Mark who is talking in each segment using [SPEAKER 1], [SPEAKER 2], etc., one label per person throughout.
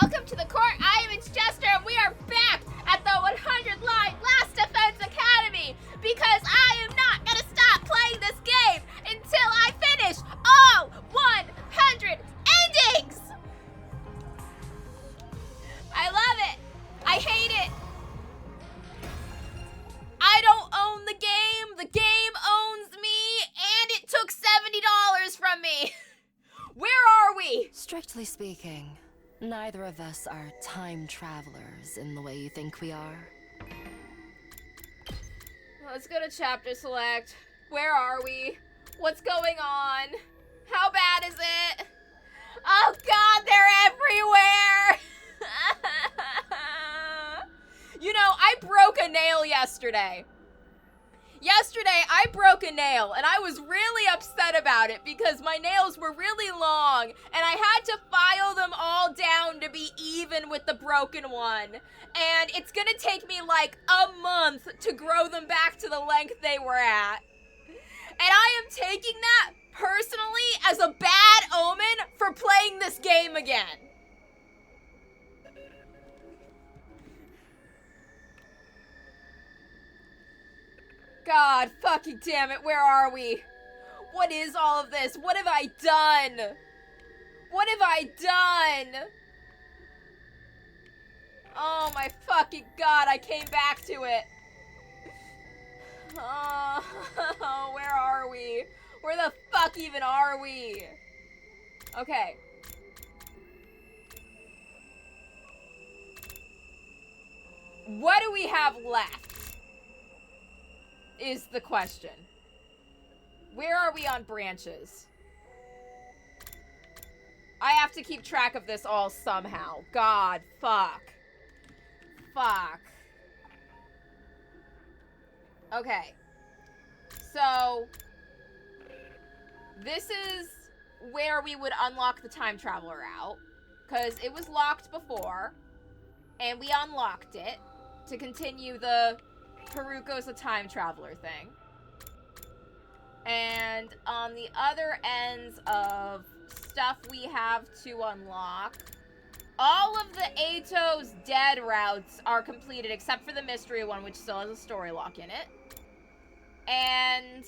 [SPEAKER 1] Welcome to the court. I am its Jester, and we are back at the 100-line Last Defense Academy because I am not going to stop playing this game until I finish all 100 endings. I love it. I hate it. I don't own the game. The game owns me, and it took $70 from me. Where are we?
[SPEAKER 2] Strictly speaking, neither of us are time travelers in the way you think we are.
[SPEAKER 1] Let's go to chapter select. Where are we? What's going on? How bad is it? Oh god, they're everywhere! You know, I broke a nail yesterday. I broke a nail, and I was really upset about it because my nails were really long, and I had to file them all down to be even with the broken one. And it's gonna take me like a month to grow them back to the length they were at. And I am taking that personally as a bad omen for playing this game again. God fucking damn it, where are we? What is all of this? What have I done? What have I done? Oh my fucking god, I came back to it. Oh, where are we? Where the fuck even are we? Okay. What do we have left? Is the question. Where are we on branches? I have to keep track of this all somehow. God, fuck. Fuck. Okay. So, this is where we would unlock the time traveler route, because it was locked before, and we unlocked it to continue the Haruko's a time traveler thing. And on the other ends of stuff we have to unlock, all of the Ato's dead routes are completed except for the mystery one, which still has a story lock in it. And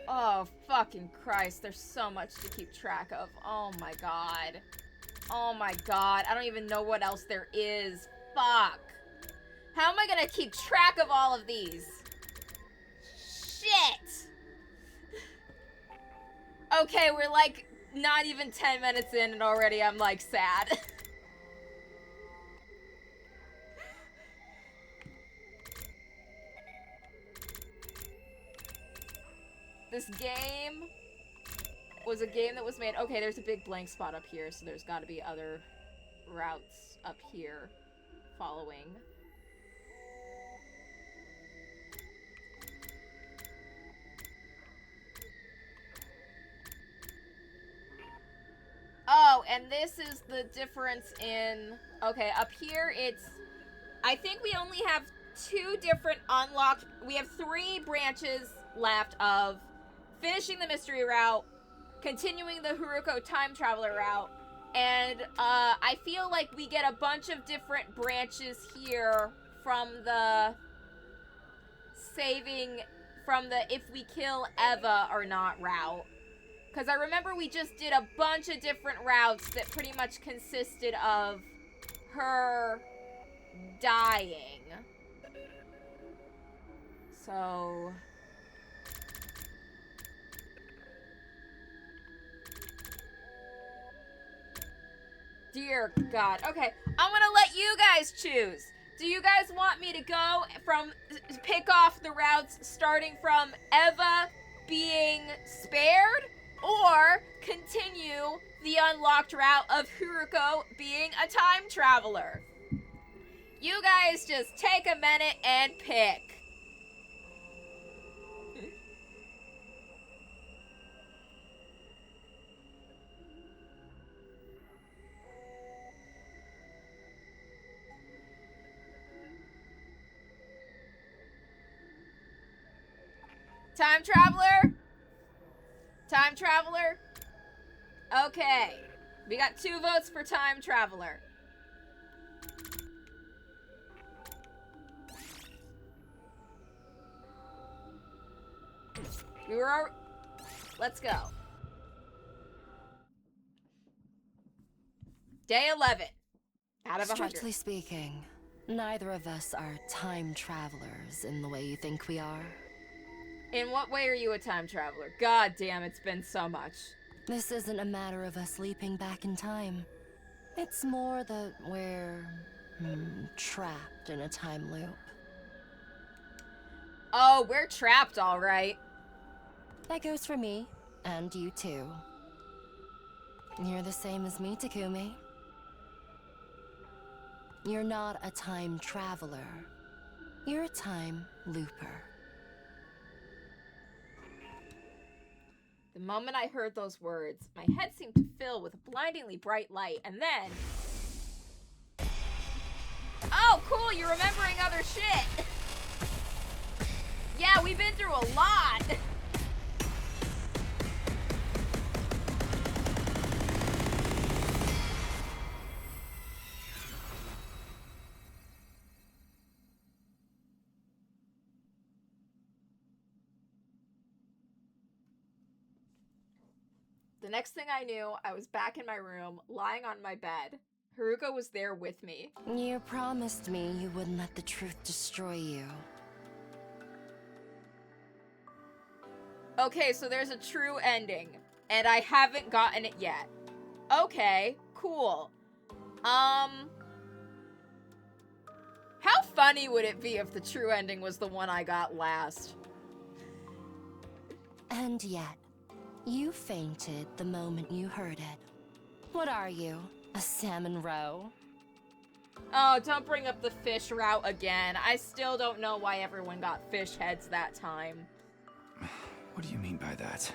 [SPEAKER 1] oh fucking Christ, there's so much to keep track of. Oh my god. Oh my god, I don't even know what else there is. Fuck. How am I gonna keep track of all of these? Shit! Okay, we're like not even 10 minutes in and already I'm like sad. This game was a game that was made... Okay, there's a big blank spot up here, so there's gotta be other routes up here following. Oh, and this is the difference in... Okay, up here it's... I think we only have 2 different unlocked... We have 3 branches left of finishing the mystery route, continuing the Haruko time traveler route, and I feel like we get a bunch of different branches here from the saving... From the if we kill Eva or not route. Because I remember we just did a bunch of different routes that pretty much consisted of her dying. So... Dear God. Okay, I'm gonna let you guys choose. Do you guys want me to go from... Pick off the routes starting from Eva being spared? Or continue the unlocked route of Haruko being a time traveler? You guys just take a minute and pick. Time traveler? Time traveler? Okay. We got 2 votes for time traveler. We were... Let's go. Day 11. Out of 100.
[SPEAKER 2] Strictly speaking, neither of us are time travelers in the way you think we are.
[SPEAKER 1] In what way are you a time traveler? God damn, it's been so much.
[SPEAKER 2] This isn't a matter of us leaping back in time. It's more that we're trapped in a time loop.
[SPEAKER 1] Oh, we're trapped, all right.
[SPEAKER 2] That goes for me, and you too. You're the same as me, Takumi. You're not a time traveler. You're a time looper.
[SPEAKER 1] The moment I heard those words, my head seemed to fill with a blindingly bright light, and then... Oh, cool, you're remembering other shit! Yeah, we've been through a lot! The next thing I knew, I was back in my room, lying on my bed. Haruka was there with me.
[SPEAKER 2] You promised me you wouldn't let the truth destroy you.
[SPEAKER 1] Okay, so there's a true ending, and I haven't gotten it yet. Okay, cool. How funny would it be if the true ending was the one I got last?
[SPEAKER 2] And yet, you fainted the moment you heard it. What are you, a salmon roe?
[SPEAKER 1] Oh, don't bring up the fish route again. I still don't know why everyone got fish heads that time.
[SPEAKER 3] What do you mean by that?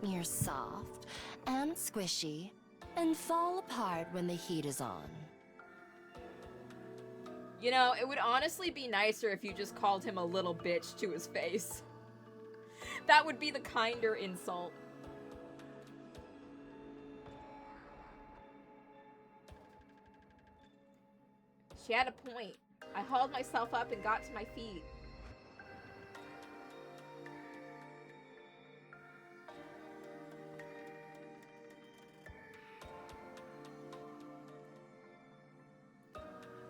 [SPEAKER 2] You're soft and squishy and fall apart when the heat is on.
[SPEAKER 1] You know, it would honestly be nicer if you just called him a little bitch to his face. That would be the kinder insult. She had a point. I hauled myself up and got to my feet.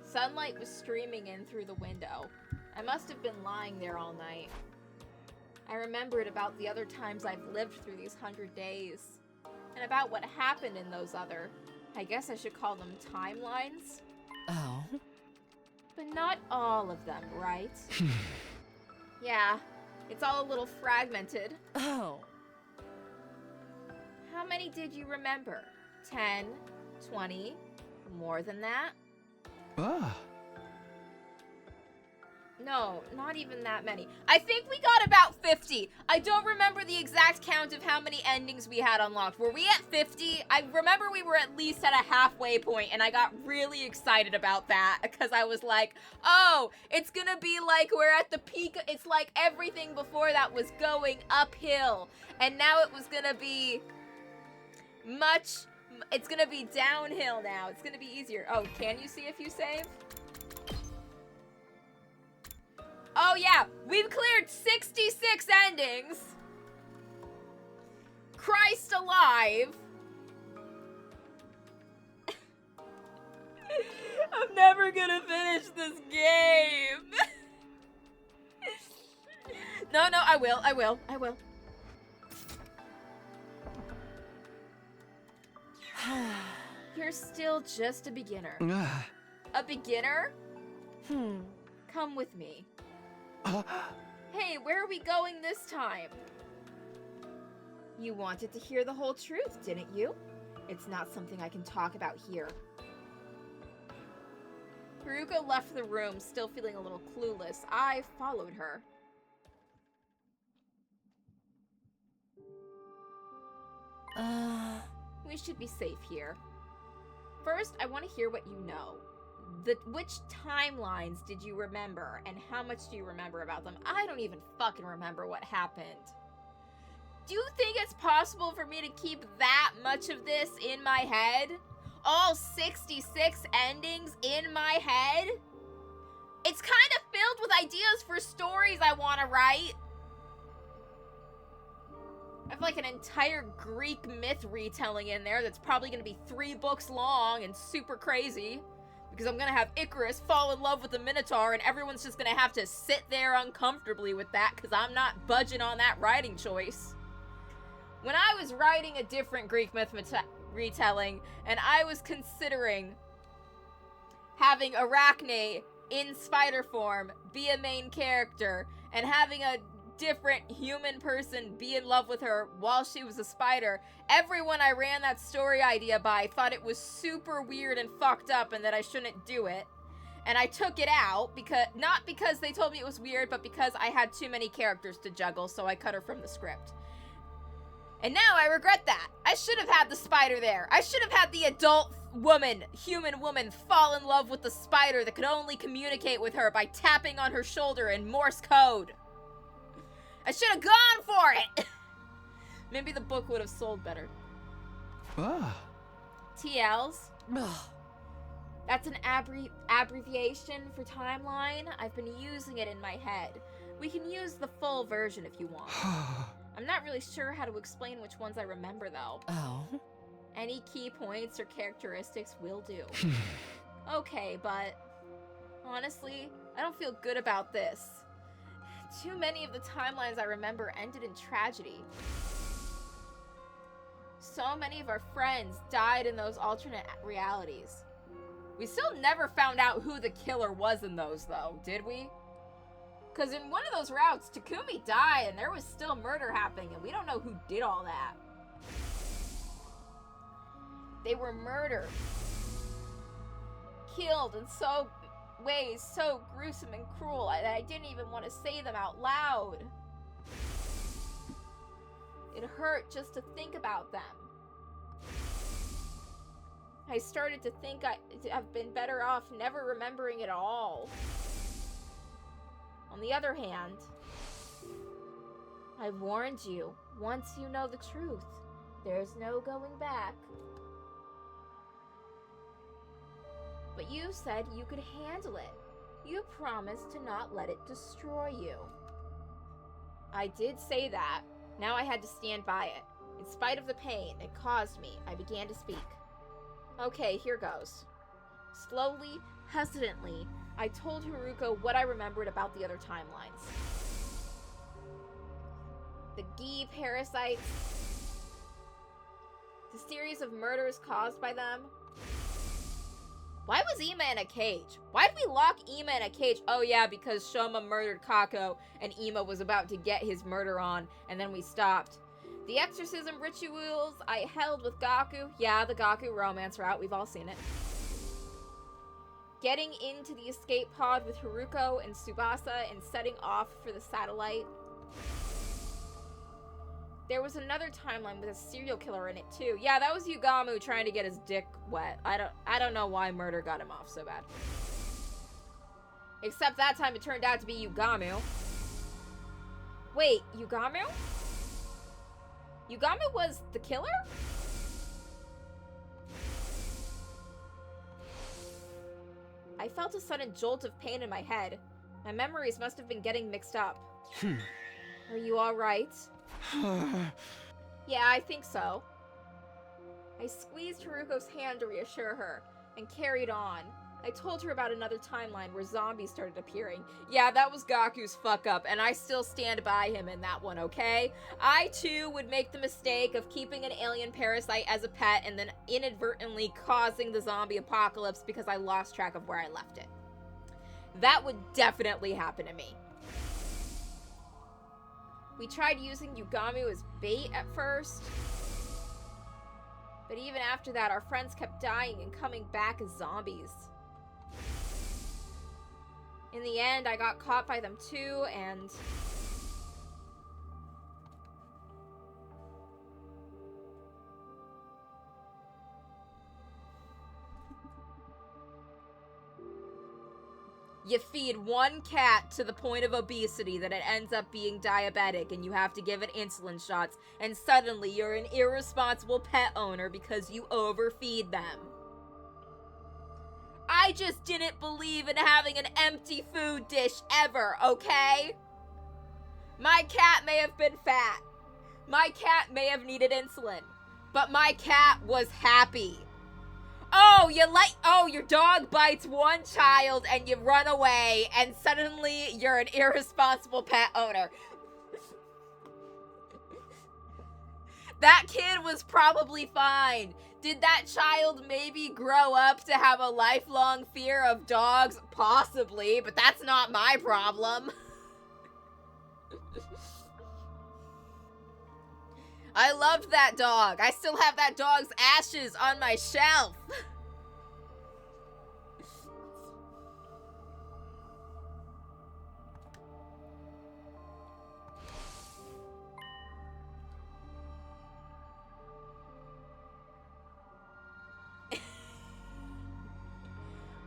[SPEAKER 1] Sunlight was streaming in through the window. I must have been lying there all night. I remembered about the other times I've lived through these 100 days. And about what happened in those other, I guess I should call them timelines?
[SPEAKER 2] Oh?
[SPEAKER 1] But not all of them, right? Yeah, it's all a little fragmented.
[SPEAKER 2] Oh.
[SPEAKER 1] How many did you remember? 10? 20? More than that?
[SPEAKER 3] Ah.
[SPEAKER 1] No, not even that many. I think we got about 50. I don't remember the exact count of how many endings we had unlocked. Were we at 50? I remember we were at least at a halfway point, and I got really excited about that because I was like, oh, it's gonna be like we're at the peak. It's like everything before that was going uphill, and now it was gonna be it's gonna be downhill now. It's gonna be easier. Oh, can you see if you save? Oh yeah, we've cleared 66 endings. Christ alive. I'm never gonna finish this game. No, I will. You're still just a beginner.
[SPEAKER 3] Ah.
[SPEAKER 1] A beginner? Come with me. Hey, where are we going this time? You wanted to hear the whole truth, didn't you? It's not something I can talk about here. Haruka left the room, still feeling a little clueless. I followed her. We should be safe here. First, I want to hear what you know. Which timelines did you remember, and how much do you remember about them? I don't even fucking remember what happened. Do you think it's possible for me to keep that much of this in my head? All 66 endings in my head? It's kind of filled with ideas for stories I want to write. I have like an entire Greek myth retelling in there that's probably going to be 3 books long and super crazy. Because I'm going to have Icarus fall in love with the Minotaur and everyone's just going to have to sit there uncomfortably with that because I'm not budging on that writing choice. When I was writing a different Greek myth retelling and I was considering having Arachne in spider form be a main character and having a different human person be in love with her while she was a spider, everyone I ran that story idea by thought it was super weird and fucked up and that I shouldn't do it. And I took it out because, not because they told me it was weird, but because I had too many characters to juggle, so I cut her from the script. And now I regret that. I should have had the spider there. I should have had the adult woman, human woman, fall in love with the spider that could only communicate with her by tapping on her shoulder in Morse code. I should have gone for it! Maybe the book would have sold better. TLs? That's an abbreviation for timeline. I've been using it in my head. We can use the full version if you want. I'm not really sure how to explain which ones I remember, though.
[SPEAKER 2] Oh?
[SPEAKER 1] Any key points or characteristics will do. Okay, but honestly, I don't feel good about this. Too many of the timelines I remember ended in tragedy. So many of our friends died in those alternate realities. We still never found out who the killer was in those, though, did we? Because in one of those routes, Takumi died and there was still murder happening, and we don't know who did all that. They were murdered. Killed in ways so gruesome and cruel that I didn't even want to say them out loud. It hurt just to think about them. I started to think I've been better off never remembering it all. On the other hand, I warned you, once you know the truth, there's no going back. But you said you could handle it. You promised to not let it destroy you. I did say that. Now I had to stand by it. In spite of the pain it caused me, I began to speak. Okay, here goes. Slowly, hesitantly, I told Haruko what I remembered about the other timelines. The Gi parasites, the series of murders caused by them. Why was Ima in a cage? Why did we lock Ima in a cage? Oh yeah, because Shoma murdered Kako and Ima was about to get his murder on, and then we stopped. The exorcism rituals I held with Gaku. Yeah, the Gaku romance route, we've all seen it. Getting into the escape pod with Haruko and Tsubasa and setting off for the satellite. There was another timeline with a serial killer in it too. Yeah, that was Yugamu trying to get his dick wet. I don't know why murder got him off so bad. Except that time it turned out to be Yugamu. Wait, Yugamu? Yugamu was the killer? I felt a sudden jolt of pain in my head. My memories must have been getting mixed up. Are you alright? Yeah, I think so. I squeezed Haruko's hand to reassure her, and carried on. I told her about another timeline where zombies started appearing. Yeah, that was Gaku's fuck up, and I still stand by him in that one, okay? I, too, would make the mistake of keeping an alien parasite as a pet and then inadvertently causing the zombie apocalypse because I lost track of where I left it. That would definitely happen to me. We tried using Yugamu as bait at first, but even after that, our friends kept dying and coming back as zombies. In the end, I got caught by them too, and... You feed one cat to the point of obesity that it ends up being diabetic and you have to give it insulin shots, and suddenly you're an irresponsible pet owner because you overfeed them. I just didn't believe in having an empty food dish ever, okay? My cat may have been fat. My cat may have needed insulin. But my cat was happy. Oh, your dog bites one child and you run away and suddenly you're an irresponsible pet owner. That kid was probably fine. Did that child maybe grow up to have a lifelong fear of dogs? Possibly, but that's not my problem. I loved that dog. I still have that dog's ashes on my shelf.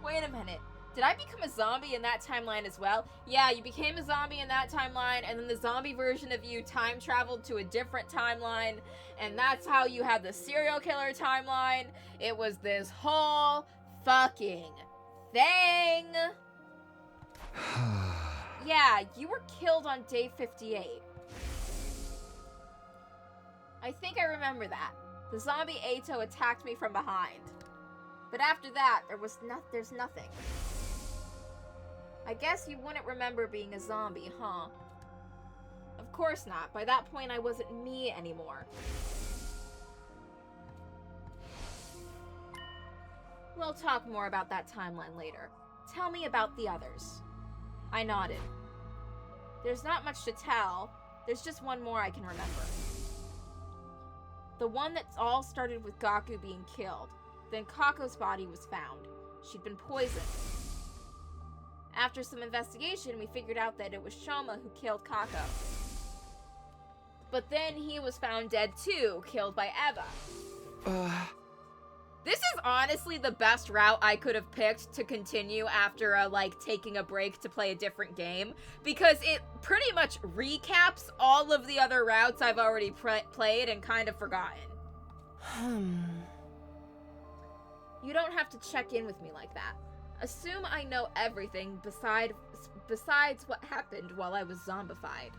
[SPEAKER 1] Wait a minute. Did I become a zombie in that timeline as well? Yeah, you became a zombie in that timeline, and then the zombie version of you time traveled to a different timeline, and that's how you had the serial killer timeline. It was this whole fucking thing. Yeah, you were killed on day 58. I think I remember that. The zombie Ato attacked me from behind. But after that, there's nothing. I guess you wouldn't remember being a zombie, huh? Of course not. By that point, I wasn't me anymore. We'll talk more about that timeline later. Tell me about the others. I nodded. There's not much to tell. There's just one more I can remember. The one that all started with Gaku being killed. Then Kako's body was found. She'd been poisoned. After some investigation, we figured out that it was Shoma who killed Kako. But then he was found dead too, killed by Eva. This is honestly the best route I could have picked to continue after, taking a break to play a different game. Because it pretty much recaps all of the other routes I've already played and kind of forgotten. You don't have to check in with me like that. Assume I know everything besides what happened while I was zombified.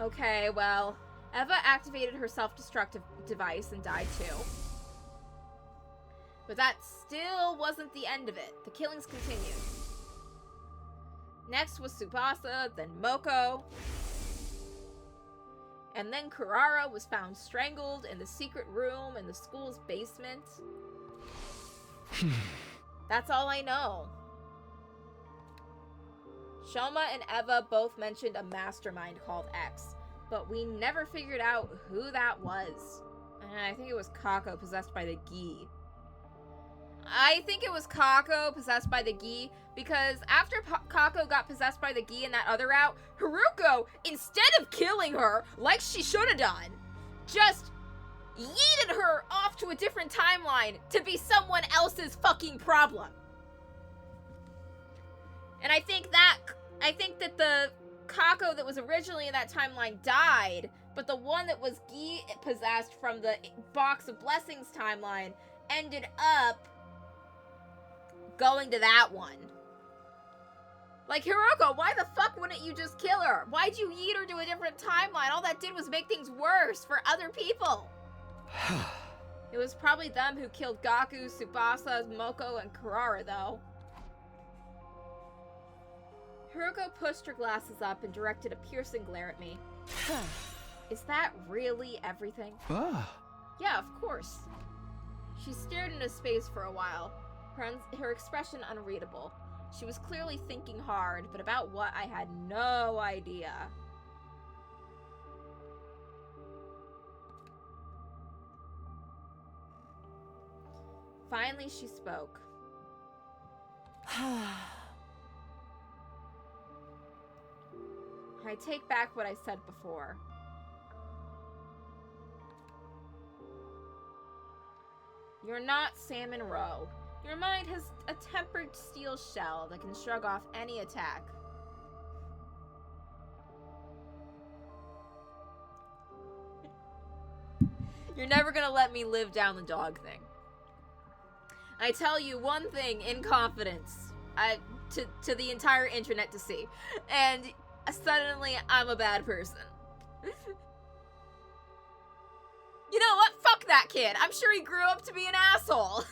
[SPEAKER 1] Okay, well, Eva activated her self-destructive device and died too. But that still wasn't the end of it. The killings continued. Next was Tsubasa, then Moko. And then Kurara was found strangled in the secret room in the school's basement. That's all I know. Shoma and Eva both mentioned a mastermind called X, but we never figured out who that was. And I think it was Kako possessed by the Gi. I think it was Kako possessed by the Gi, because after Kako got possessed by the Gi in that other route, Haruko, instead of killing her, like she should have done, just yeeted her off to a different timeline to be someone else's fucking problem. And I think that the Kako that was originally in that timeline died, but the one that was Gi possessed from the Box of Blessings timeline ended up going to that one. Like, Hiroko, why the fuck wouldn't you just kill her? Why'd you yeet her to a different timeline? All that did was make things worse for other people. It was probably them who killed Gaku, Tsubasa, Moko, and Kurara, though. Hiroko pushed her glasses up and directed a piercing glare at me. Is that really everything? Yeah, of course. She stared into space for a while, her expression unreadable. She was clearly thinking hard, but about what I had no idea. Finally, she spoke. I take back what I said before. You're not Salmon Row. Your mind has a tempered steel shell that can shrug off any attack. You're never gonna let me live down the dog thing. I tell you one thing in confidence, to the entire internet to see, and suddenly I'm a bad person. You know what? Fuck that kid. I'm sure he grew up to be an asshole.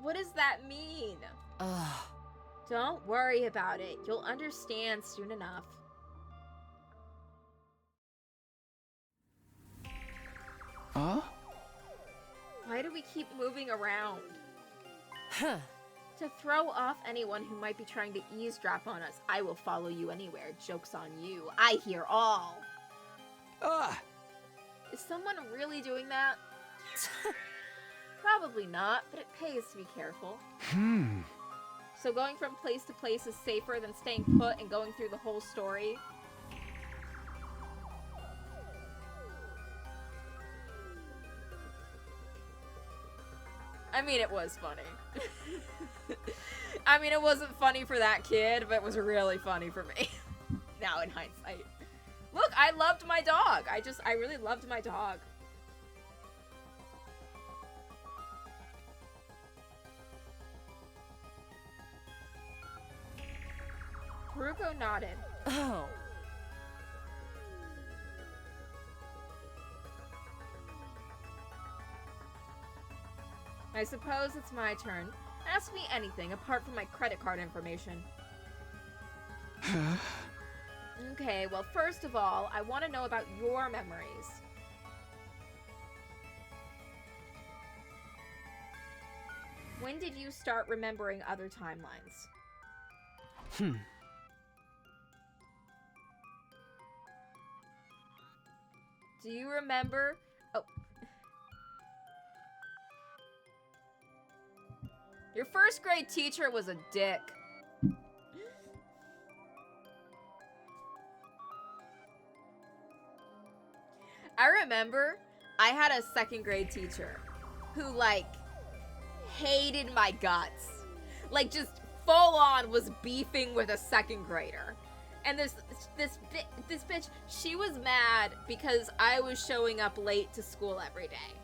[SPEAKER 1] What does that mean?
[SPEAKER 2] Ugh.
[SPEAKER 1] Don't worry about it. You'll understand soon enough.
[SPEAKER 3] Huh?
[SPEAKER 1] Why do we keep moving around?
[SPEAKER 2] Huh.
[SPEAKER 1] To throw off anyone who might be trying to eavesdrop on us. I will follow you anywhere. Joke's on you. I hear all.
[SPEAKER 3] Ah!
[SPEAKER 1] Is someone really doing that? Probably not, but it pays to be careful. So going from place to place is safer than staying put and going through the whole story? I mean, it was funny. I mean, it wasn't funny for that kid, but it was really funny for me. Now in hindsight. Look, I loved my dog. I really loved my dog. Haruko nodded.
[SPEAKER 2] Oh.
[SPEAKER 1] I suppose it's my turn. Ask me anything apart from my credit card information. Okay, well, first of all, I want to know about your memories. When did you start remembering other timelines? Do you remember? Oh. Your first grade teacher was a dick. I remember I had a second grade teacher who, like, hated my guts. Like, just full on was beefing with a second grader. And this bitch, she was mad because I was showing up late to school every day.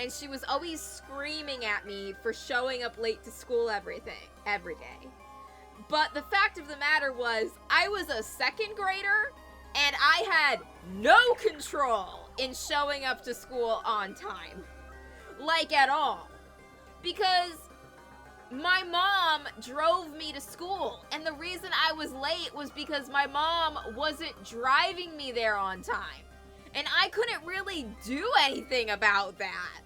[SPEAKER 1] And she was always screaming at me for showing up late to school every day. But the fact of the matter was, I was a second grader, and I had no control in showing up to school on time. Like, at all. Because my mom drove me to school, and the reason I was late was because my mom wasn't driving me there on time. And I couldn't really do anything about that.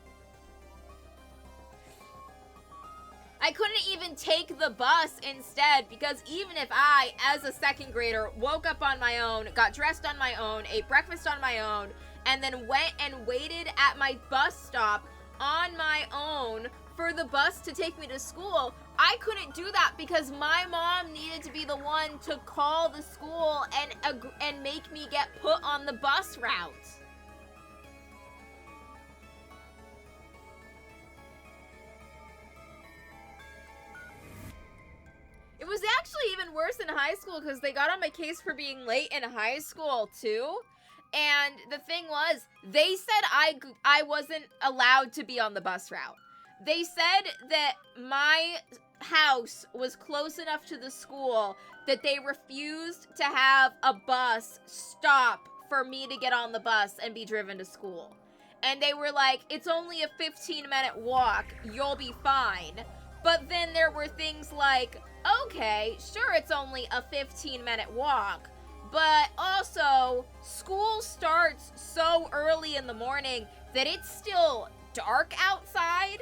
[SPEAKER 1] I couldn't even take the bus instead, because even if I, as a second grader, woke up on my own, got dressed on my own, ate breakfast on my own, and then went and waited at my bus stop on my own for the bus to take me to school, I couldn't do that because my mom needed to be the one to call the school and make me get put on the bus route. It was actually even worse in high school because they got on my case for being late in high school too. And the thing was, they said I wasn't allowed to be on the bus route. They said that my house was close enough to the school that they refused to have a bus stop for me to get on the bus and be driven to school. And they were like, it's only a 15-minute walk, you'll be fine. But then there were things like, okay, sure, it's only a 15-minute walk, but also school starts so early in the morning that it's still dark outside.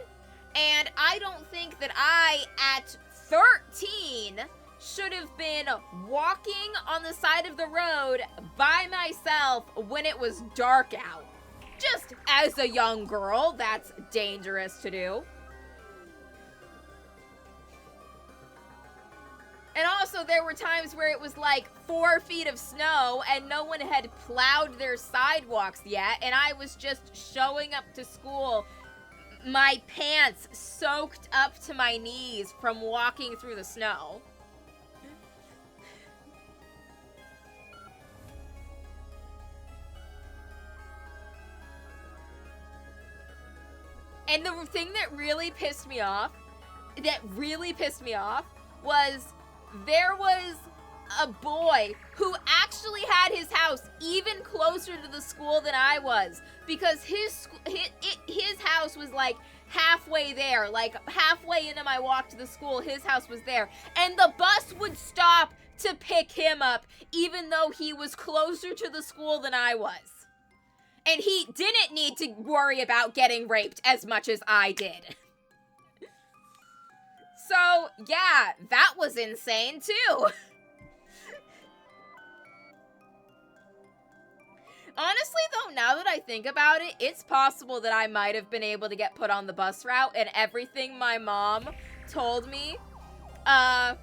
[SPEAKER 1] And I don't think that I, at 13, should have been walking on the side of the road by myself when it was dark out. Just as a young girl, that's dangerous to do. And also, there were times where it was like 4 feet of snow and no one had plowed their sidewalks yet, and I was just showing up to school, my pants soaked up to my knees from walking through the snow. And the thing that really pissed me off, was there was a boy who actually had his house even closer to the school than I was, because his house was like halfway there, like halfway into my walk to the school, his house was there, and the bus would stop to pick him up even though he was closer to the school than I was. And he didn't need to worry about getting raped as much as I did. So, yeah, that was insane, too. Honestly, though, now that I think about it, it's possible that I might have been able to get put on the bus route, and everything my mom told me, and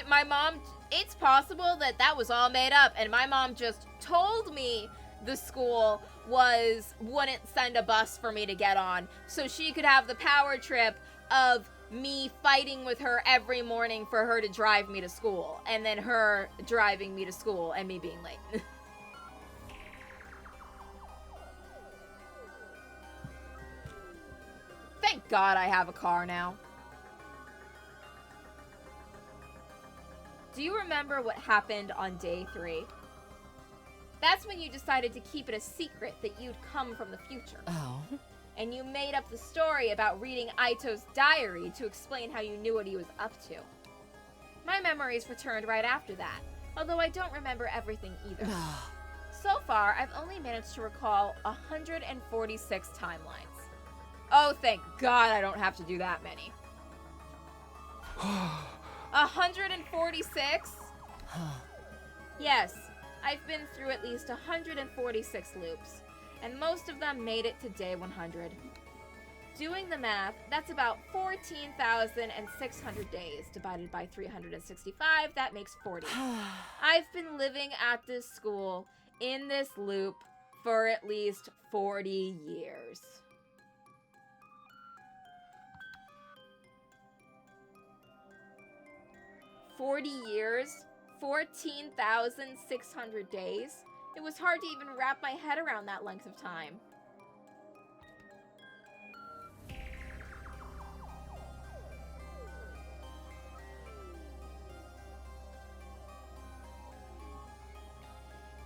[SPEAKER 1] my mom, it's possible that that was all made up, and my mom just told me the school wouldn't send a bus for me to get on, so she could have the power trip of me fighting with her every morning for her to drive me to school, and then her driving me to school and me being late. Thank God I have a car now. Do you remember what happened on day 3? That's when you decided to keep it a secret that you'd come from the future.
[SPEAKER 2] Oh?
[SPEAKER 1] And you made up the story about reading Aito's diary to explain how you knew what he was up to. My memories returned right after that, although I don't remember everything either. So far, I've only managed to recall 146 timelines. Oh, thank God I don't have to do that many. 146? Yes, I've been through at least 146 loops, and most of them made it to day 100. Doing the math, that's about 14,600 days divided by 365, that makes 40. I've been living at this school, in this loop, for at least 40 years. $40 14,600 days? It was hard to even wrap my head around that length of time.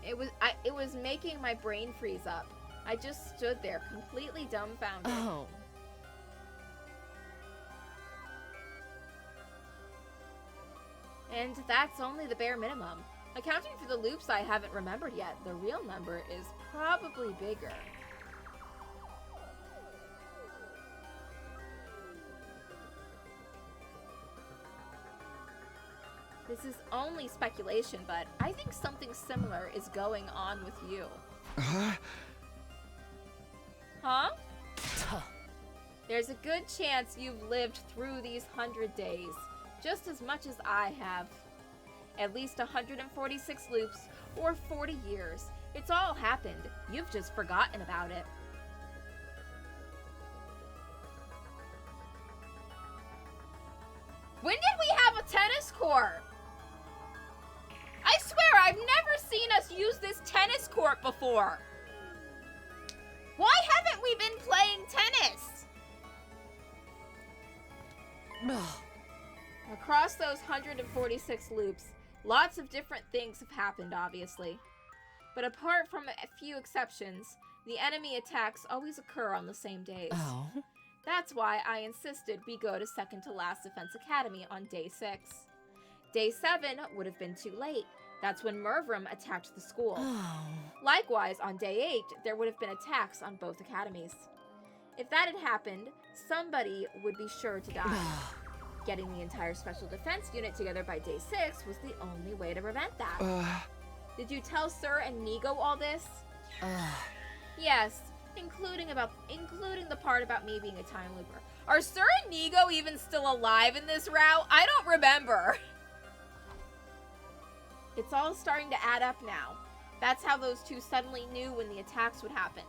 [SPEAKER 1] It was making my brain freeze up. I just stood there, completely dumbfounded.
[SPEAKER 2] Oh.
[SPEAKER 1] And that's only the bare minimum. Accounting for the loops I haven't remembered yet, the real number is probably bigger. This is only speculation, but I think something similar is going on with you. Huh? There's a good chance you've lived through these 100 days, just as much as I have. At least 146 loops, or 40 years. It's all happened. You've just forgotten about it. When did we have a tennis court? I swear, I've never seen us use this tennis court before. Why haven't we been playing tennis? Across those 146 loops, lots of different things have happened, obviously. But apart from a few exceptions, the enemy attacks always occur on the same days.
[SPEAKER 2] Oh.
[SPEAKER 1] That's why I insisted we go to Second to Last Defense Academy on day 6. Day 7 would have been too late. That's when Mervrim attacked the school.
[SPEAKER 2] Oh.
[SPEAKER 1] Likewise, on day 8, there would have been attacks on both academies. If that had happened, somebody would be sure to die. Getting the entire Special Defense Unit together by day 6 was the only way to prevent that. Did you tell Sir and Nigo all this? Yes, Including the part about me being a time looper. Are Sir and Nigo even still alive in this route? I don't remember. It's all starting to add up now. That's how those two suddenly knew when the attacks would happen.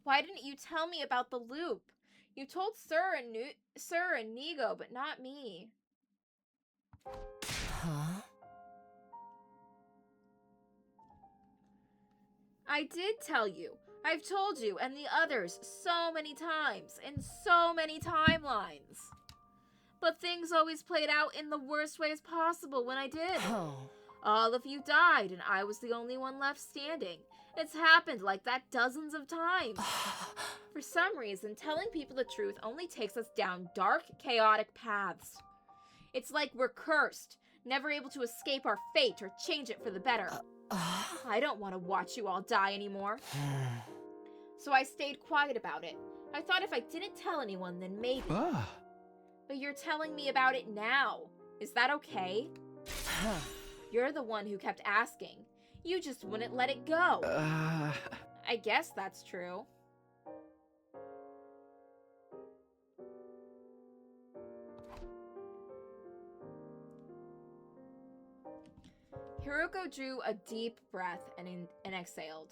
[SPEAKER 1] Why didn't you tell me about the loop? You told Sir and Nigo, but not me.
[SPEAKER 2] Huh?
[SPEAKER 1] I did tell you. I've told you and the others so many times, in so many timelines. But things always played out in the worst ways possible when I did.
[SPEAKER 2] Oh.
[SPEAKER 1] All of you died and I was the only one left standing. It's happened like that dozens of times. For some reason, telling people the truth only takes us down dark, chaotic paths. It's like we're cursed, never able to escape our fate or change it for the better. I don't want to watch you all die anymore. So I stayed quiet about it. I thought if I didn't tell anyone, then maybe. But you're telling me about it now. Is that okay? You're the one who kept asking. You just wouldn't let it go. I guess that's true. Hiruko drew a deep breath and exhaled.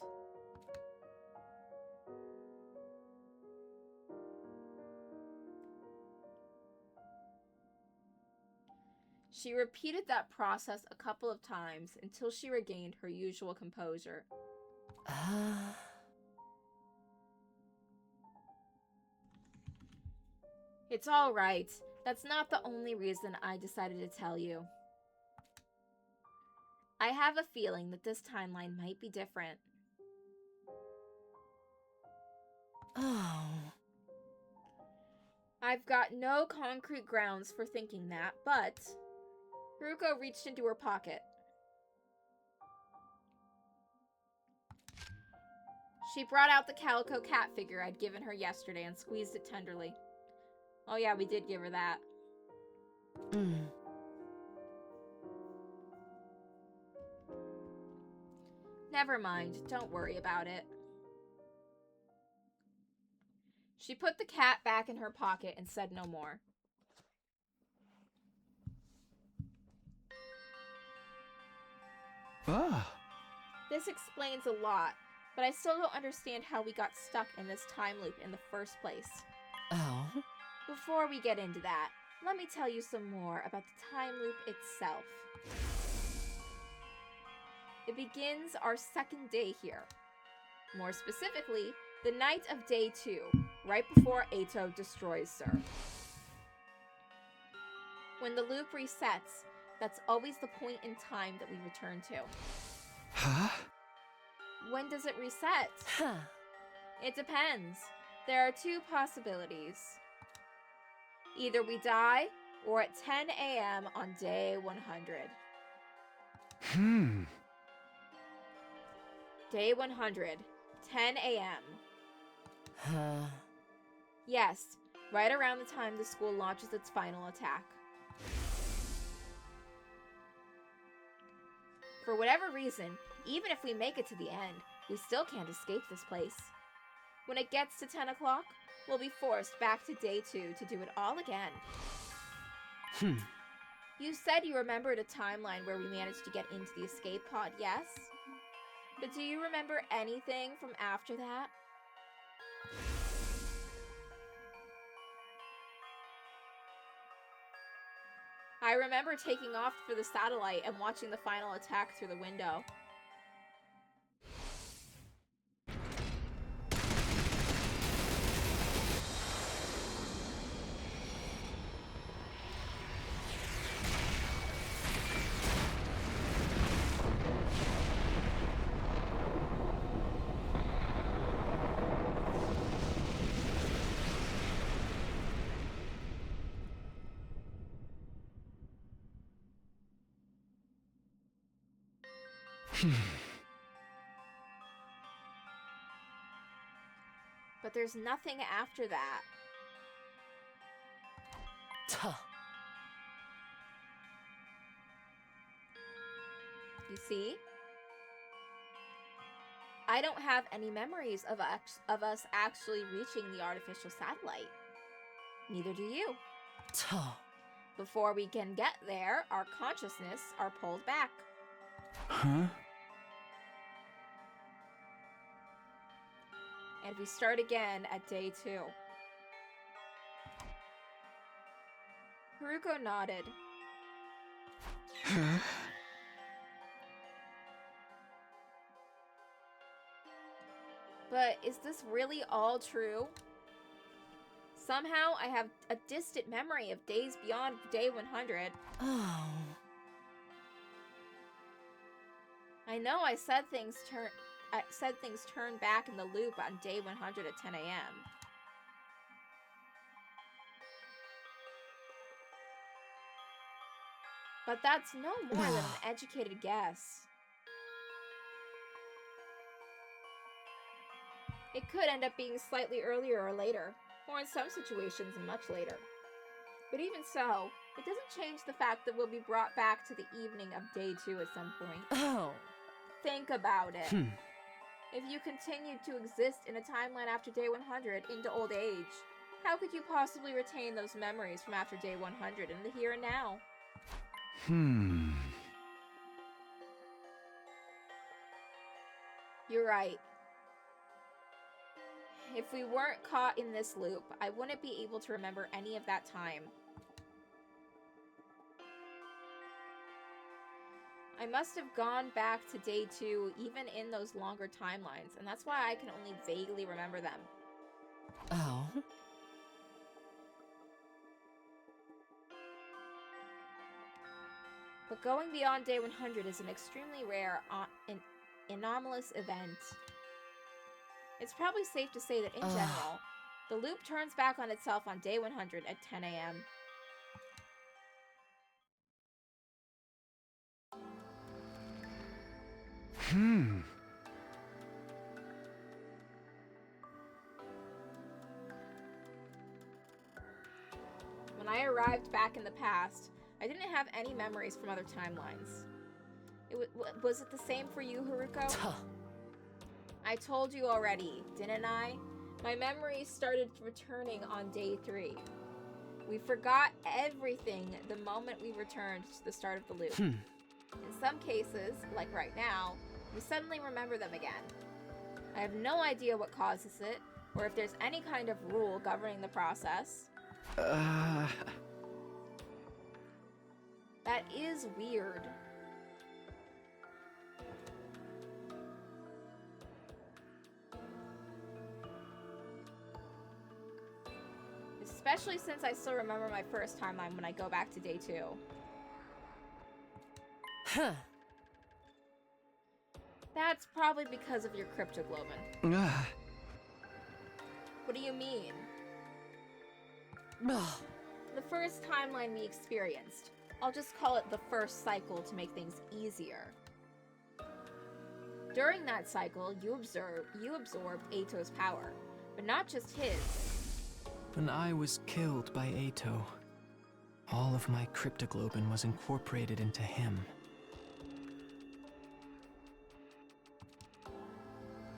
[SPEAKER 1] She repeated that process a couple of times until she regained her usual composure. It's all right. That's not the only reason I decided to tell you. I have a feeling that this timeline might be different.
[SPEAKER 2] Oh.
[SPEAKER 1] I've got no concrete grounds for thinking that, but... Haruko reached into her pocket. She brought out the calico cat figure I'd given her yesterday and squeezed it tenderly. Oh yeah, we did give her that. Never mind, don't worry about it. She put the cat back in her pocket and said no more. This explains a lot, but I still don't understand how we got stuck in this time loop in the first place.
[SPEAKER 2] Oh?
[SPEAKER 1] Before we get into that, let me tell you some more about the time loop itself. It begins our second day here. More specifically, the night of day 2, right before Ato destroys Sir. When the loop resets, that's always the point in time that we return to.
[SPEAKER 3] Huh?
[SPEAKER 1] When does it reset?
[SPEAKER 2] Huh.
[SPEAKER 1] It depends. There are two possibilities. Either we die, or at 10 a.m. on day 100. Day 100, 10 a.m.
[SPEAKER 2] Huh.
[SPEAKER 1] Yes, right around the time the school launches its final attack. For whatever reason, even if we make it to the end, we still can't escape this place. When it gets to 10 o'clock, we'll be forced back to day 2 to do it all again. You said you remembered a timeline where we managed to get into the escape pod, yes? But do you remember anything from after that? I remember taking off for the satellite and watching the final attack through the window. But there's nothing after that.
[SPEAKER 2] Tuh.
[SPEAKER 1] You see? I don't have any memories of us actually reaching the artificial satellite. Neither do you.
[SPEAKER 2] Tuh.
[SPEAKER 1] Before we can get there, our consciousness are pulled back.
[SPEAKER 3] Huh?
[SPEAKER 1] And we start again at day 2. Haruko nodded.
[SPEAKER 3] Huh?
[SPEAKER 1] But is this really all true? Somehow I have a distant memory of days beyond day 100.
[SPEAKER 2] Oh.
[SPEAKER 1] I know I said things turn back in the loop on day 100 at 10 a.m. But that's no more than an educated guess. It could end up being slightly earlier or later, or in some situations much later. But even so, it doesn't change the fact that we'll be brought back to the evening of day 2 at some point.
[SPEAKER 2] Oh.
[SPEAKER 1] Think about it. If you continued to exist in a timeline after day 100 into old age, how could you possibly retain those memories from after day 100 in the here and now? You're right. If we weren't caught in this loop, I wouldn't be able to remember any of that time. I must have gone back to day 2 even in those longer timelines, and that's why I can only vaguely remember them.
[SPEAKER 2] Oh.
[SPEAKER 1] But going beyond day 100 is an extremely rare, anomalous event. It's probably safe to say that in general, the loop turns back on itself on day 100 at 10 a.m. When I arrived back in the past, I didn't have any memories from other timelines. Was it the same for you, Haruko?
[SPEAKER 2] Tuh.
[SPEAKER 1] I told you already, didn't I? My memories started returning on day 3. We forgot everything the moment we returned to the start of the loop. In some cases, like right now, we suddenly remember them again. I have no idea what causes it, or if there's any kind of rule governing the process. That is weird. Especially since I still remember my first timeline when I go back to day 2.
[SPEAKER 2] Huh.
[SPEAKER 1] That's probably because of your cryptoglobin. What do you mean?
[SPEAKER 2] Ugh.
[SPEAKER 1] The first timeline we experienced. I'll just call it the first cycle to make things easier. During that cycle, you absorbed Ato's power, but not just his.
[SPEAKER 4] When I was killed by Ato, all of my cryptoglobin was incorporated into him.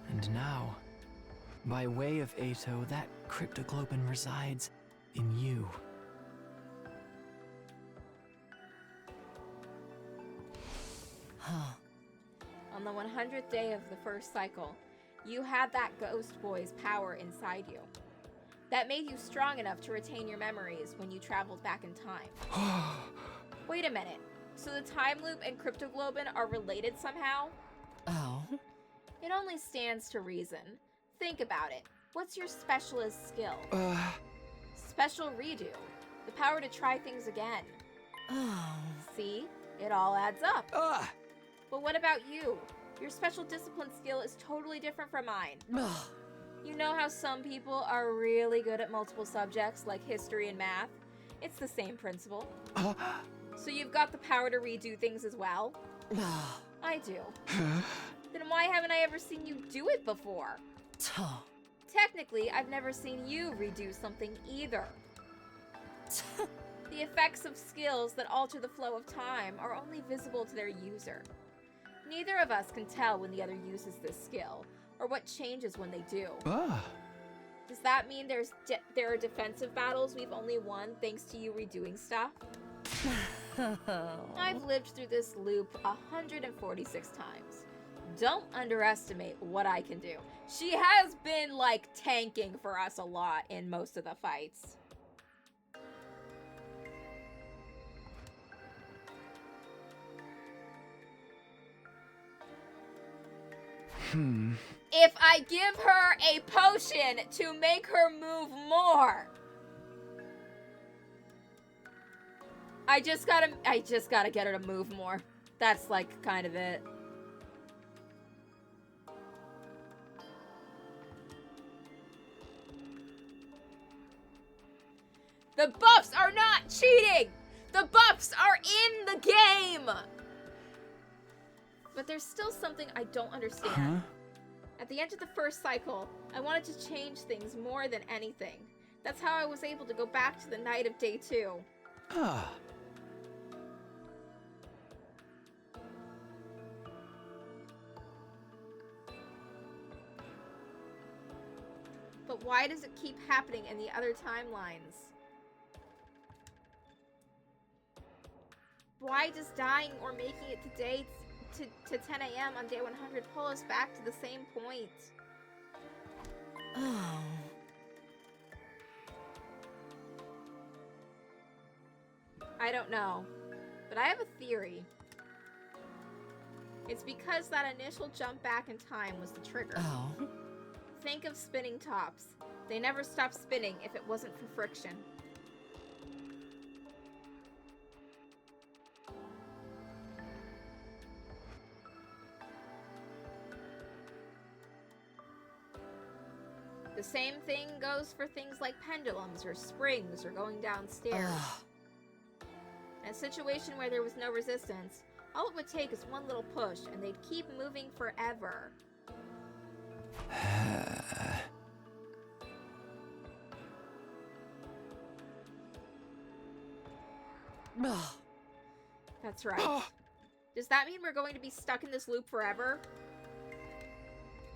[SPEAKER 4] And now, by way of Ato, that cryptoglobin resides in you.
[SPEAKER 2] Huh.
[SPEAKER 1] On the 100th day of the first cycle, you had that ghost boy's power inside you. That made you strong enough to retain your memories when you traveled back in time. Wait a minute. So the time loop and cryptoglobin are related somehow?
[SPEAKER 2] Oh.
[SPEAKER 1] It only stands to reason. Think about it. What's your specialist skill? Special redo. The power to try things again.
[SPEAKER 2] Oh.
[SPEAKER 1] See? It all adds up.
[SPEAKER 3] Ah!
[SPEAKER 1] But what about you? Your special discipline skill is totally different from mine.
[SPEAKER 2] Ugh.
[SPEAKER 1] You know how some people are really good at multiple subjects like history and math? It's the same principle. So you've got the power to redo things as well?
[SPEAKER 2] Ugh.
[SPEAKER 1] I do. Then why haven't I ever seen you do it before?
[SPEAKER 2] Tuh.
[SPEAKER 1] Technically, I've never seen you redo something either. The effects of skills that alter the flow of time are only visible to their user. Neither of us can tell when the other uses this skill, or what changes when they do. Does that mean there are defensive battles we've only won thanks to you redoing stuff? I've lived through this loop 146 times. Don't underestimate what I can do. She has been, like, tanking for us a lot in most of the fights. If I give her a potion to make her move more, I just gotta get her to move more. That's like kind of it. The buffs are not cheating! The buffs are in the game! But there's still something I don't understand. At the end of the first cycle, I wanted to change things more than anything. That's how I was able to go back to the night of day 2. But why does it keep happening in the other timelines? Why does dying or making it to 10 a.m. on day 100 pull us back to the same point?
[SPEAKER 2] Oh.
[SPEAKER 1] I don't know, but I have a theory. It's because that initial jump back in time was the trigger.
[SPEAKER 2] Oh.
[SPEAKER 1] Think of spinning tops. They never stop spinning if it wasn't for friction. The same thing goes for things like pendulums or springs or going downstairs. In a situation where there was no resistance, all it would take is one little push and they'd keep moving forever. That's right. Does that mean we're going to be stuck in this loop forever?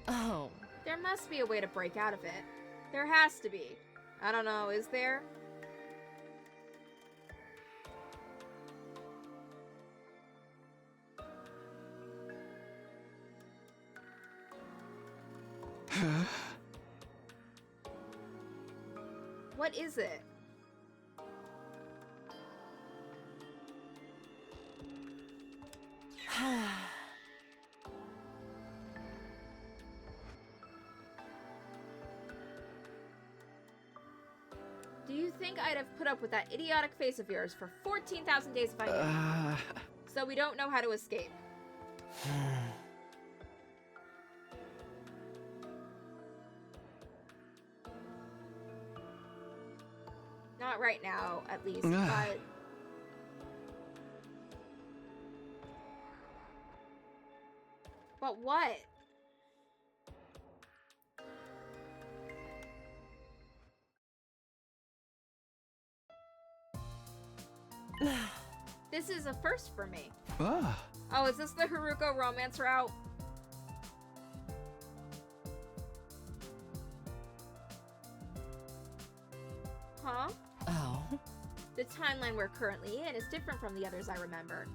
[SPEAKER 2] Oh.
[SPEAKER 1] There must be a way to break out of it. There has to be. I don't know, is there? What is it? Do you think I'd have put up with that idiotic face of yours for 14,000 days if I knew? So we don't know how to escape. Not right now, at least, but... But what? This is a first for me. Oh, is this the Haruko romance route? Huh?
[SPEAKER 2] Oh.
[SPEAKER 1] The timeline we're currently in is different from the others I remember.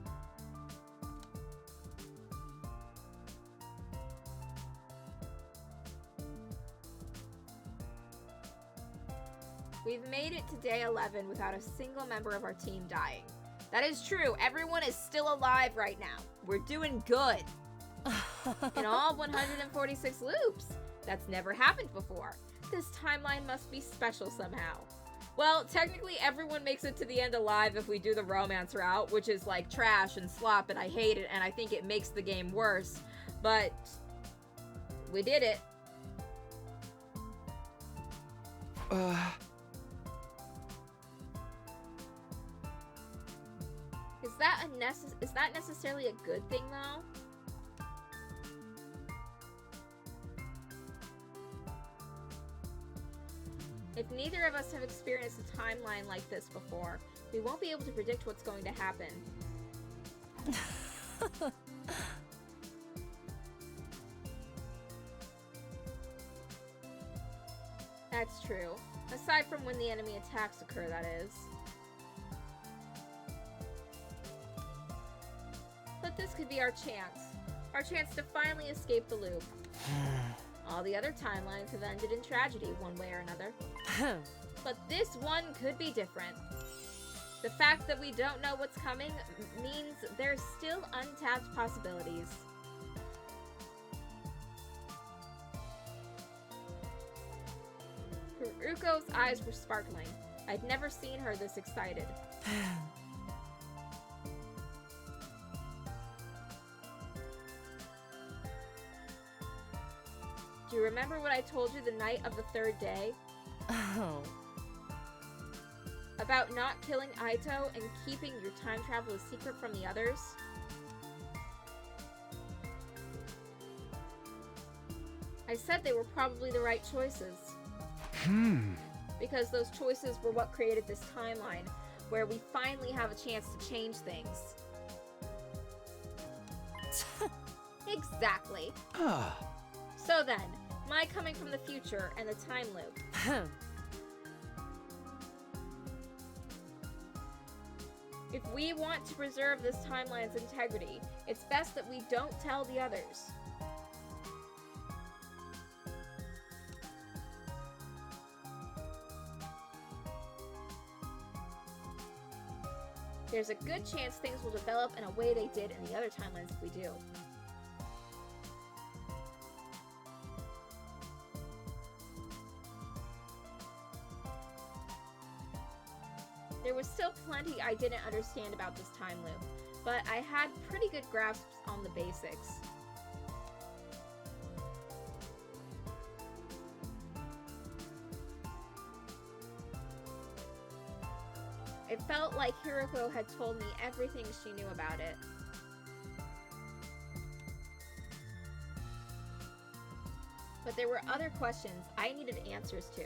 [SPEAKER 1] We've made it to day 11 without a single member of our team dying. That is true. Everyone is still alive right now. We're doing good. In all 146 loops. That's never happened before. This timeline must be special somehow. Well, technically everyone makes it to the end alive if we do the romance route, which is like trash and slop and I hate it and I think it makes the game worse. But we did it. Is that necessarily a good thing, though? If neither of us have experienced a timeline like this before, we won't be able to predict what's going to happen. true. Aside from when the enemy attacks occur, that is. But this could be our chance. Our chance to finally escape the loop. All the other timelines have ended in tragedy one way or another. But this one could be different. The fact that we don't know what's coming means there's still untapped possibilities. Haruko's eyes were sparkling. I'd never seen her this excited. Do you remember what I told you the night of the third day?
[SPEAKER 2] Oh.
[SPEAKER 1] About not killing Aito and keeping your time travel a secret from the others? I said they were probably the right choices. Because those choices were what created this timeline, where we finally have a chance to change things. Exactly. So then, my coming from the future and the time loop. If we want to preserve this timeline's integrity, it's best that we don't tell the others. There's a good chance things will develop in a way they did in the other timelines if we do. There was still plenty I didn't understand about this time loop, but I had pretty good grasps on the basics. It felt like Haruko had told me everything she knew about it. But there were other questions I needed answers to.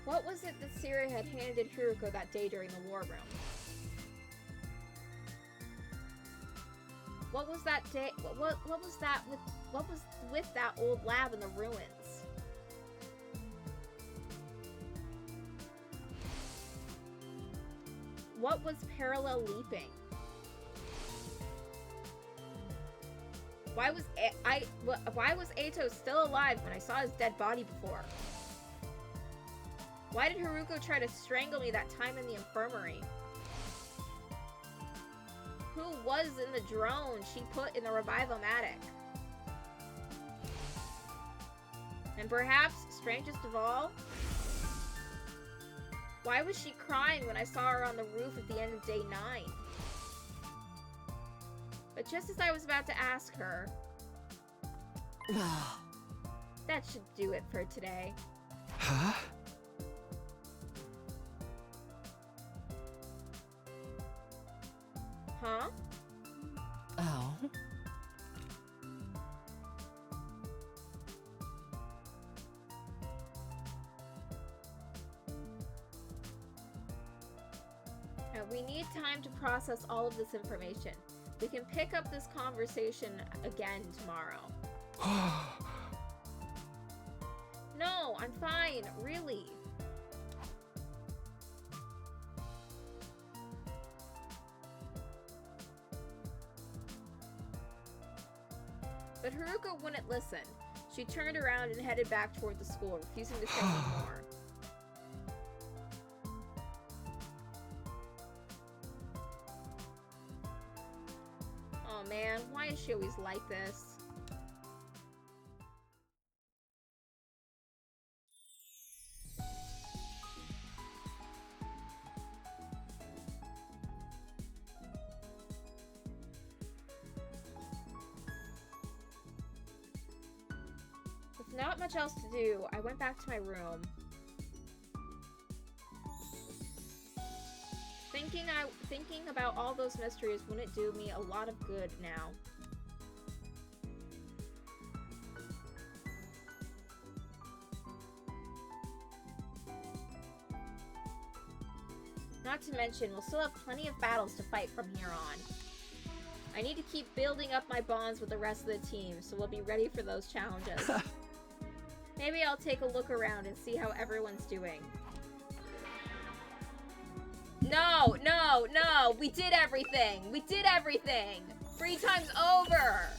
[SPEAKER 1] What was it that Siri had handed Haruko that day during the war room? What was that day? What was that with? What was with that old lab in the ruins? What was parallel leaping? Why was Aito still alive when I saw his dead body before? Why did Haruko try to strangle me that time in the infirmary? Who was in the drone she put in the Revive-O-Matic? And perhaps, strangest of all, why was she crying when I saw her on the roof at the end of day 9? But just as I was about to ask her, that should do it for today.
[SPEAKER 3] Huh?
[SPEAKER 1] Huh?
[SPEAKER 2] Oh.
[SPEAKER 1] We need time to process all of this information. We can pick up this conversation again tomorrow. No, I'm fine, really. But Haruko wouldn't listen. She turned around and headed back toward the school, refusing to say any more. Oh man, why is she always like this? With not much else to do, I went back to my room. Thinking about all those mysteries wouldn't do me a lot of good now. Not to mention, we'll still have plenty of battles to fight from here on. I need to keep building up my bonds with the rest of the team, so we'll be ready for those challenges. Maybe I'll take a look around and see how everyone's doing. No, no, no! We did everything! We did everything! 3 times over!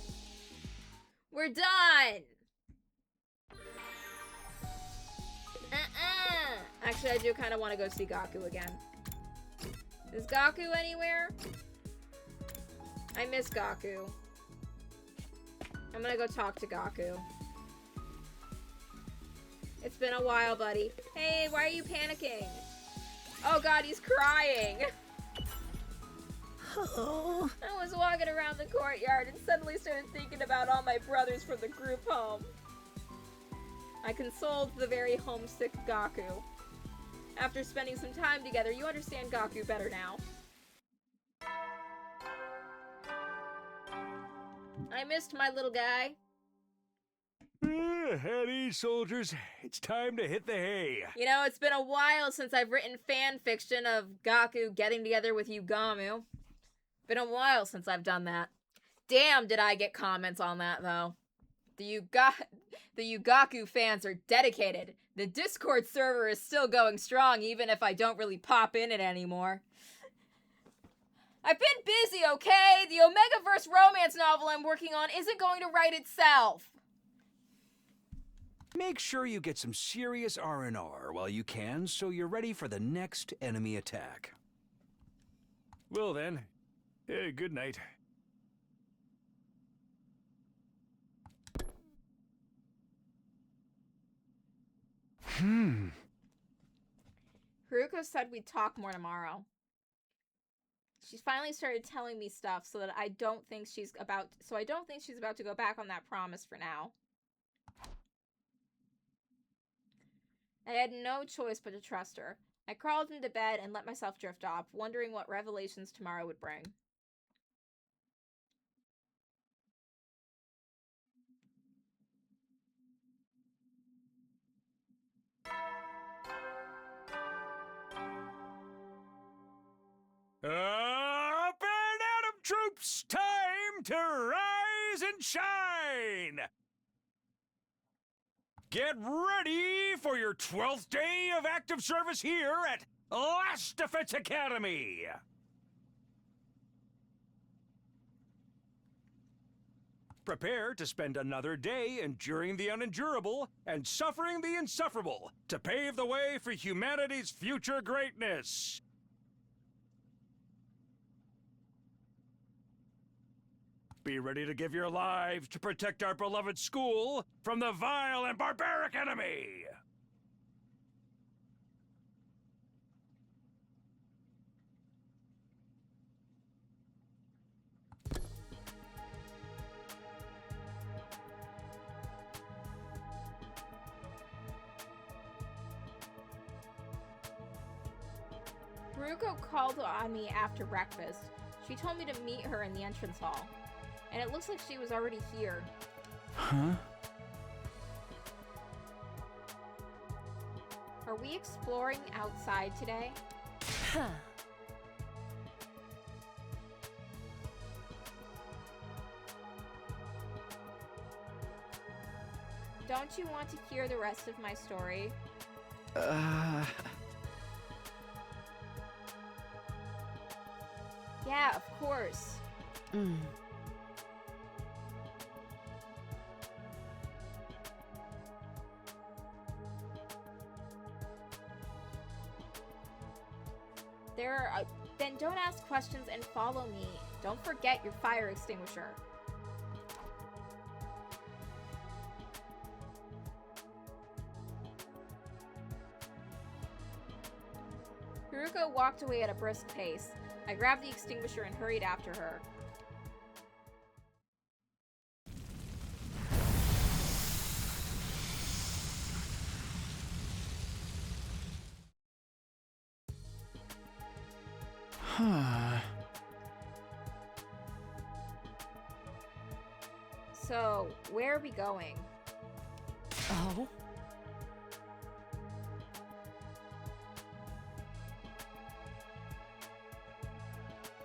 [SPEAKER 1] We're done! Actually, I do kind of want to go see Gaku again. Is Gaku anywhere? I miss Gaku. I'm gonna go talk to Gaku. It's been a while, buddy. Hey, why are you panicking? Oh god, he's crying.
[SPEAKER 2] Oh.
[SPEAKER 1] I was walking around the courtyard and suddenly started thinking about all my brothers from the group home. I consoled the very homesick Gaku. After spending some time together, you understand Gaku better now. I missed my little guy.
[SPEAKER 3] At ease, soldiers. It's time to hit the hay.
[SPEAKER 1] You know, it's been a while since I've written fan fiction of Gaku getting together with Yugamu. Been a while since I've done that. Damn, did I get comments on that, though. The Yugaku fans are dedicated. The Discord server is still going strong, even if I don't really pop in it anymore. I've been busy, okay? The Omegaverse romance novel I'm working on isn't going to write itself.
[SPEAKER 3] Make sure you get some serious R&R while you can, so you're ready for the next enemy attack. Well then, good night.
[SPEAKER 1] Haruko said we'd talk more tomorrow. She's finally started telling me stuff so that I don't think she's about to go back on that promise for now. I had no choice but to trust her. I crawled into bed and let myself drift off, wondering what revelations tomorrow would bring.
[SPEAKER 3] Up and Atom troops! Time to rise and shine! Get ready for your 12th day of active service here at Last Defense Academy! Prepare to spend another day enduring the unendurable and suffering the insufferable to pave the way for humanity's future greatness. Be ready to give your lives to protect our beloved school from the vile and barbaric enemy!
[SPEAKER 1] Haruko called on me after breakfast. She told me to meet her in the entrance hall. And it looks like she was already here.
[SPEAKER 3] Huh?
[SPEAKER 1] Are we exploring outside today?
[SPEAKER 2] Huh.
[SPEAKER 1] Don't you want to hear the rest of my story? Yeah, of course. Then don't ask questions and follow me. Don't forget your fire extinguisher. Haruko walked away at a brisk pace. I grabbed the extinguisher and hurried after her. So, where are we going?
[SPEAKER 2] Oh?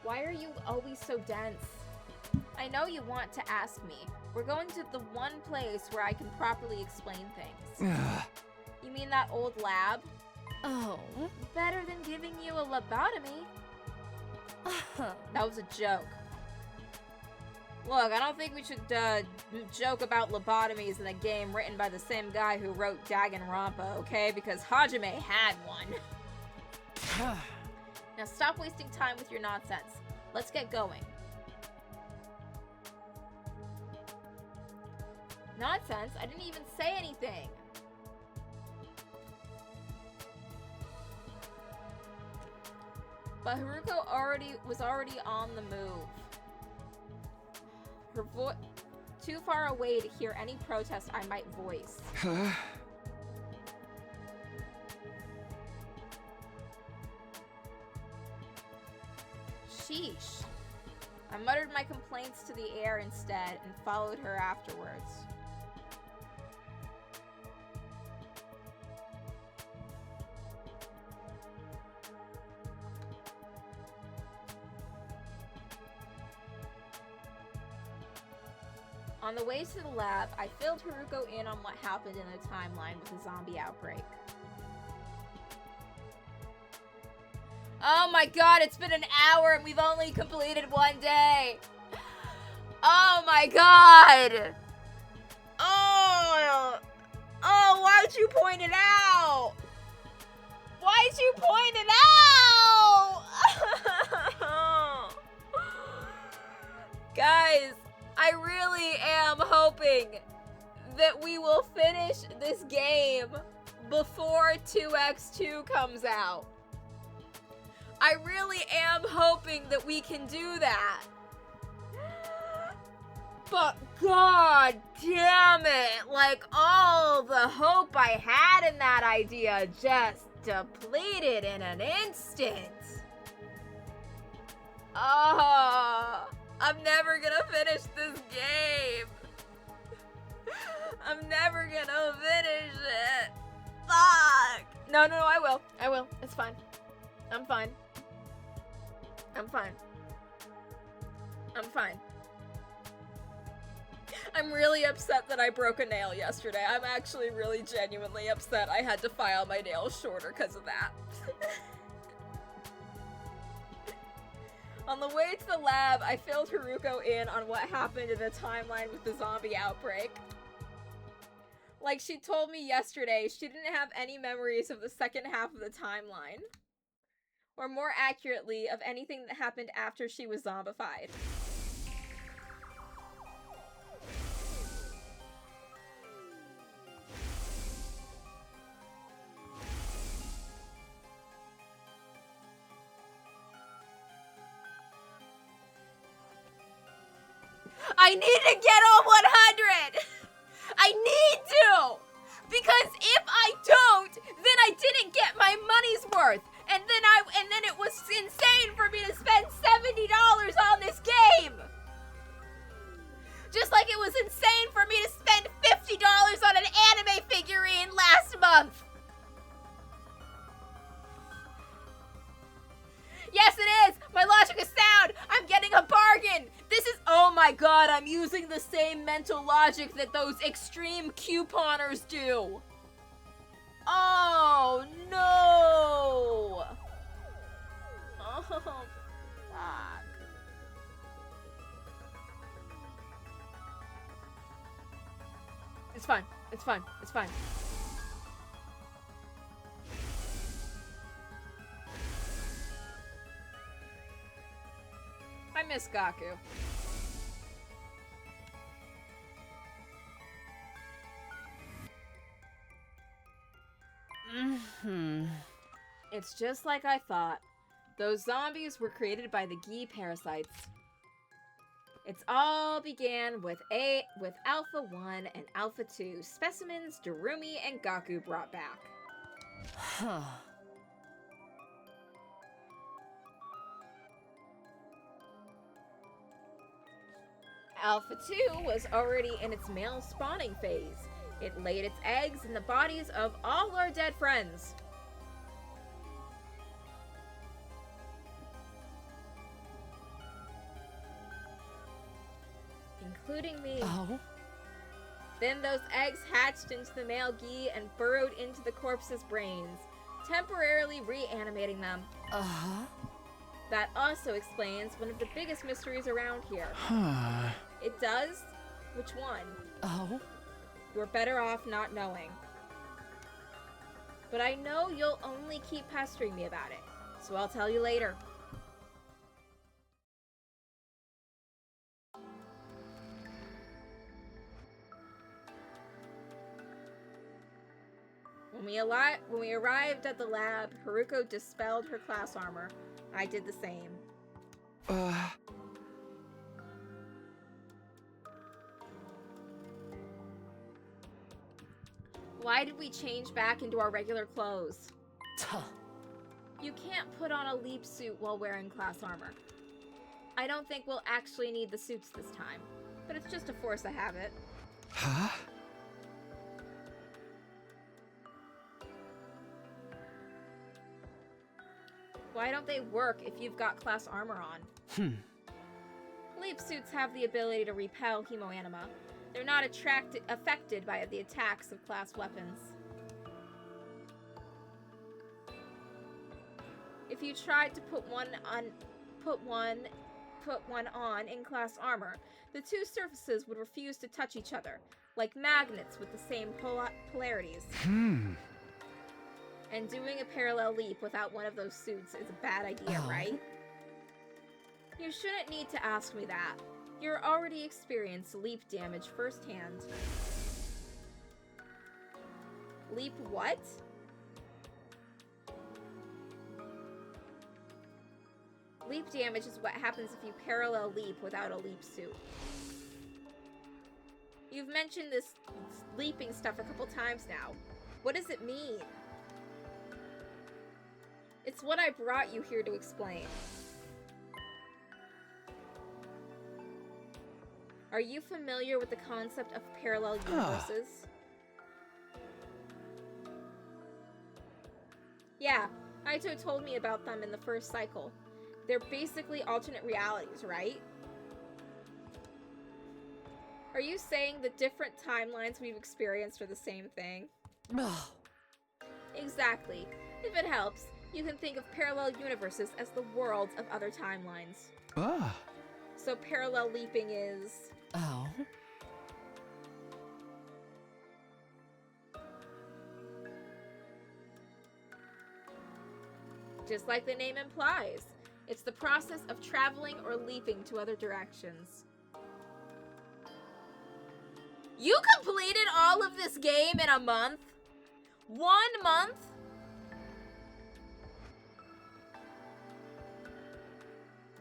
[SPEAKER 1] Why are you always so dense? I know you want to ask me. We're going to the one place where I can properly explain things. You mean that old lab?
[SPEAKER 2] Oh.
[SPEAKER 1] Better than giving you a lobotomy. That was a joke. Look, I don't think we should joke about lobotomies in a game written by the same guy who wrote Danganronpa, okay? Because Hajime had one. Now stop wasting time with your nonsense. Let's get going. Nonsense? I didn't even say anything. But Haruko was already on the move. Her voice too far away to hear any protest I might voice. Sheesh. I muttered my complaints to the air instead and followed her afterwards. On the way to the lab, I filled Haruko in on what happened in the timeline with the zombie outbreak. Oh my god, it's been an hour and we've only completed one day! Oh my god! Oh, why'd you point it out? Why'd you point it out? Guys, I really am hoping that we will finish this game before 2x2 comes out. I really am hoping that we can do that. But god damn it, like all the hope I had in that idea just depleted in an instant. Oh, I'm never gonna finish this game. I'm never gonna finish it. Fuck. No, I will. It's fine. I'm fine. I'm really upset that I broke a nail yesterday. I'm actually really genuinely upset I had to file my nails shorter because of that. On the way to the lab, I filled Haruko in on what happened in the timeline with the zombie outbreak. Like she told me yesterday, she didn't have any memories of the second half of the timeline. Or more accurately, of anything that happened after she was zombified. I need to get all 100! I need to! Because if I don't, then I didn't get my money's worth! And then it was insane for me to spend $70 on this game! Just like it was insane for me to spend $50 on an anime figurine last month! Yes, it is! My logic is sound! I'm getting a bargain! This is- oh my god, I'm using the same mental logic that those extreme couponers do! Oh, no! Oh, fuck. It's fine. It's fine. It's fine. I miss Gaku. It's just like I thought. Those zombies were created by the Gi parasites. It's all began with Alpha 1 and Alpha 2 specimens Darumi and Gaku brought back.
[SPEAKER 2] Huh.
[SPEAKER 1] Alpha 2 was already in its male spawning phase. It laid its eggs in the bodies of all our dead friends. including me.
[SPEAKER 2] Oh?
[SPEAKER 1] Then those eggs hatched into the male Gi and burrowed into the corpse's brains, temporarily reanimating them.
[SPEAKER 2] Uh-huh.
[SPEAKER 1] That also explains one of the biggest mysteries around here.
[SPEAKER 4] Huh.
[SPEAKER 1] It does? Which one?
[SPEAKER 2] Oh?
[SPEAKER 1] You're better off not knowing. But I know you'll only keep pestering me about it, so I'll tell you later. When we arrived at the lab, Haruko dispelled her class armor. I did the same. Why did we change back into our regular clothes?
[SPEAKER 2] Tuh.
[SPEAKER 1] You can't put on a leap suit while wearing class armor. I don't think we'll actually need the suits this time, but it's just a force of habit.
[SPEAKER 4] Huh?
[SPEAKER 1] Why don't they work if you've got class armor on? Leap suits have the ability to repel hemoanima. They're not affected by the attacks of class weapons. If you tried to put one on in class armor, the two surfaces would refuse to touch each other, like magnets with the same polarities. And doing a parallel leap without one of those suits is a bad idea, right? You shouldn't need to ask me that. You're already experienced leap damage firsthand. Leap what? Leap damage is what happens if you parallel leap without a leap suit. You've mentioned this leaping stuff a couple times now. What does it mean? It's what I brought you here to explain. Are you familiar with the concept of parallel universes? Yeah, Aito told me about them in the first cycle. They're basically alternate realities, right? Are you saying the different timelines we've experienced are the same thing?
[SPEAKER 2] Ugh.
[SPEAKER 1] Exactly. If it helps, you can think of parallel universes as the worlds of other timelines. So parallel leaping is...
[SPEAKER 2] Oh?
[SPEAKER 1] Just like the name implies, it's the process of traveling or leaping to other directions. You completed all of this game in a month? 1 month?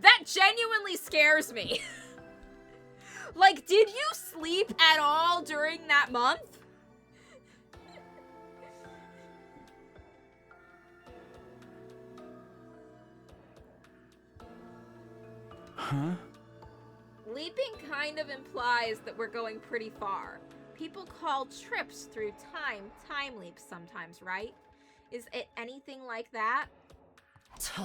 [SPEAKER 1] That genuinely scares me. Like, did you sleep at all during that month?
[SPEAKER 4] Huh?
[SPEAKER 1] Leaping kind of implies that we're going pretty far. People call trips through time leaps sometimes, right? Is it anything like that?
[SPEAKER 2] Tuh.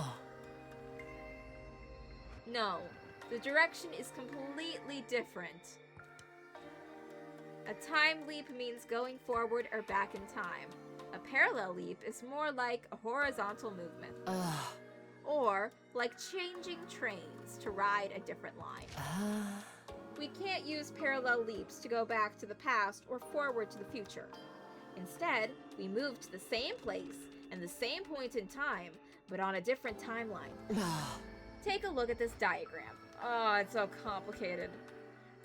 [SPEAKER 1] No, the direction is completely different. A time leap means going forward or back in time. A parallel leap is more like a horizontal movement.
[SPEAKER 2] Ugh.
[SPEAKER 1] Or like changing trains to ride a different line. We can't use parallel leaps to go back to the past or forward to the future. Instead, we move to the same place and the same point in time, but on a different timeline. Take a look at this diagram. Oh, it's so complicated.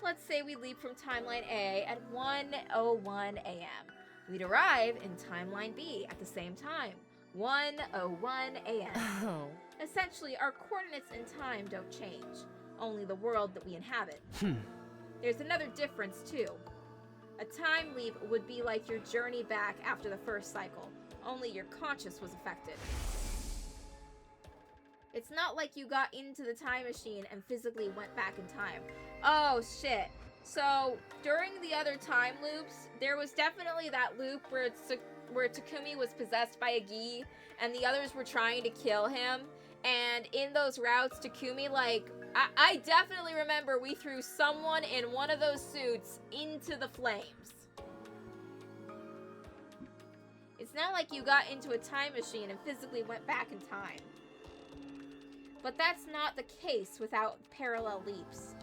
[SPEAKER 1] Let's say we leap from timeline A at 1:01 a.m. We'd arrive in timeline B at the same time, 1:01 a.m.
[SPEAKER 2] Oh.
[SPEAKER 1] Essentially, our coordinates in time don't change, only the world that we inhabit. There's another difference, too. A time leap would be like your journey back after the first cycle, only your conscious was affected. It's not like you got into the time machine and physically went back in time. Oh, shit. So, during the other time loops, there was definitely that loop where Takumi was possessed by a Gi, and the others were trying to kill him. And in those routes, Takumi, like, I definitely remember we threw someone in one of those suits into the flames. It's not like you got into a time machine and physically went back in time. But that's not the case without parallel leaps.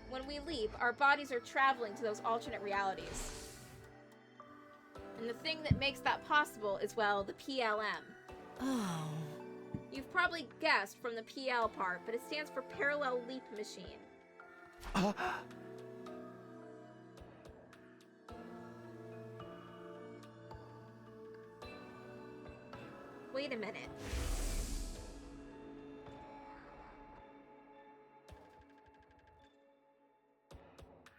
[SPEAKER 1] When we leap, our bodies are traveling to those alternate realities. And the thing that makes that possible is, well, the PLM.
[SPEAKER 2] Oh.
[SPEAKER 1] You've probably guessed from the PL part, but it stands for Parallel Leap Machine. Wait a minute.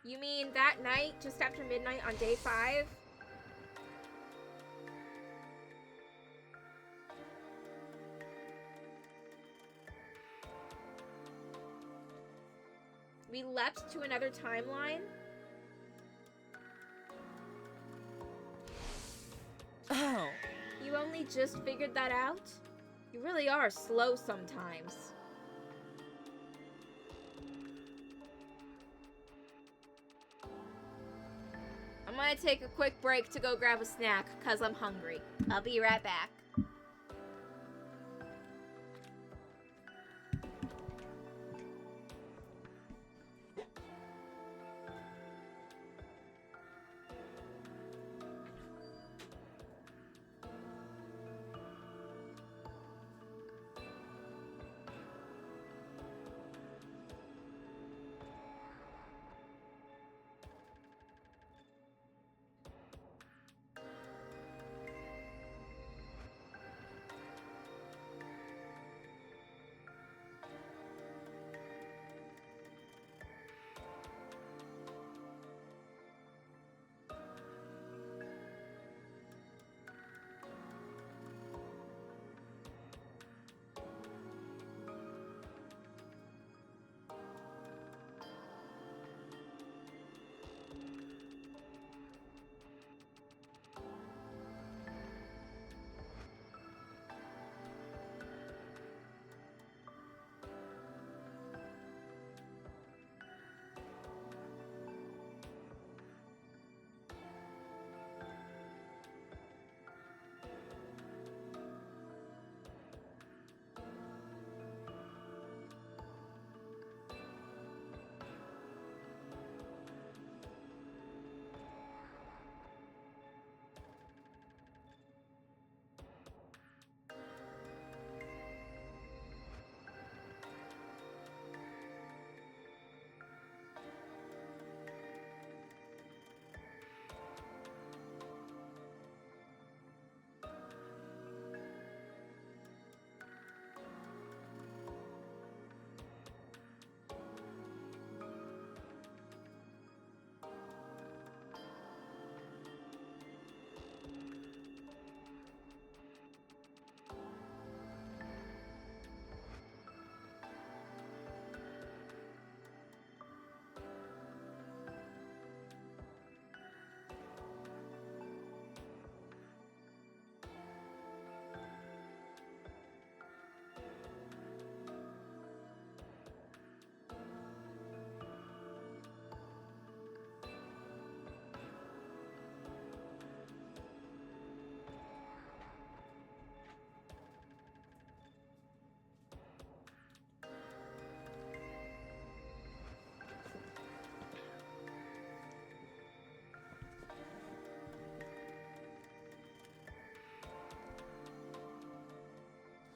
[SPEAKER 1] You mean that night, just after midnight on day 5? We leapt to another timeline?
[SPEAKER 2] Oh.
[SPEAKER 1] You only just figured that out? You really are slow sometimes. I'm gonna take a quick break to go grab a snack, because I'm hungry. I'll be right back.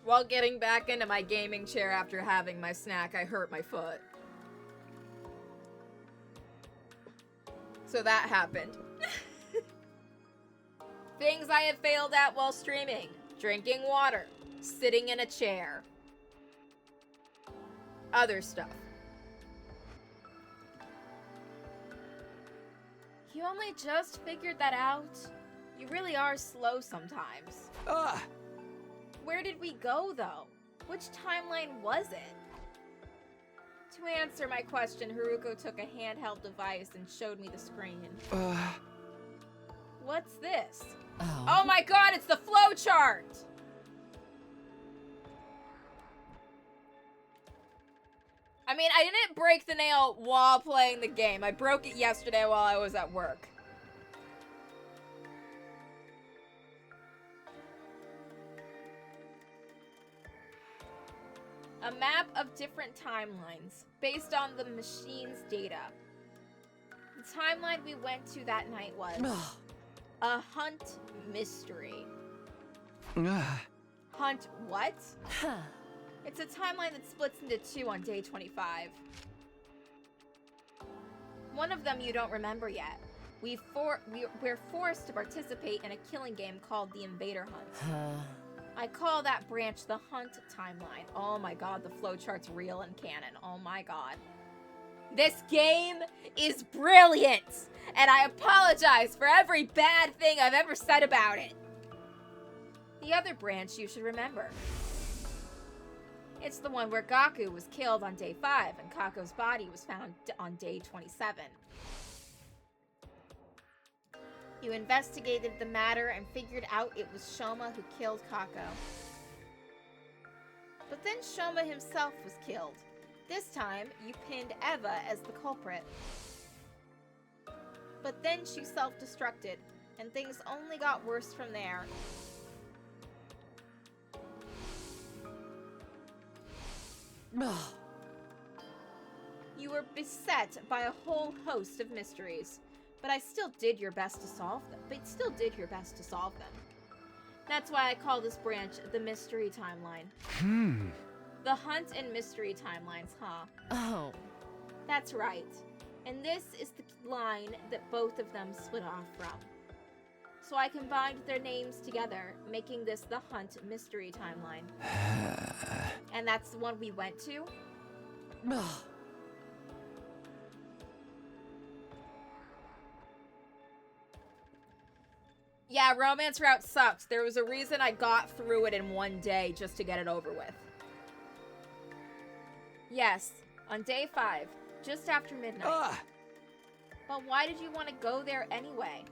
[SPEAKER 1] While getting back into my gaming chair after having my snack, I hurt my foot. So that happened. Things I have failed at while streaming. Drinking water. Sitting in a chair. Other stuff. You only just figured that out? You really are slow sometimes. Where did we go, though? Which timeline was it? To answer my question, Haruko took a handheld device and showed me the screen. What's this? Oh my god, it's the flowchart! I mean, I didn't break the nail while playing the game. I broke it yesterday while I was at work. A map of different timelines based on the machine's data. The timeline we went to that night was a hunt mystery. Hunt what? It's a timeline that splits into two on day 25. One of them you don't remember yet. We're forced to participate in a killing game called the Invader Hunt. I call that branch the Hunt timeline. Oh my god, the flowchart's real and canon. Oh my god. This game is brilliant! And I apologize for every bad thing I've ever said about it. The other branch you should remember. It's the one where Gaku was killed on day 5 and Kako's body was found on day 27. You investigated the matter and figured out it was Shoma who killed Kako. But then Shoma himself was killed. This time, you pinned Eva as the culprit. But then she self-destructed, and things only got worse from there. You were beset by a whole host of mysteries. But I still did your best to solve them. That's why I call this branch the Mystery Timeline. The Hunt and Mystery Timelines, huh?
[SPEAKER 2] Oh.
[SPEAKER 1] That's right. And this is the line that both of them split off from. So I combined their names together, making this the Hunt Mystery Timeline. And that's the one we went to? Yeah, Romance Route sucks. There was a reason I got through it in one day just to get it over with. Yes, on day 5, just after midnight. But why did you want to go there anyway?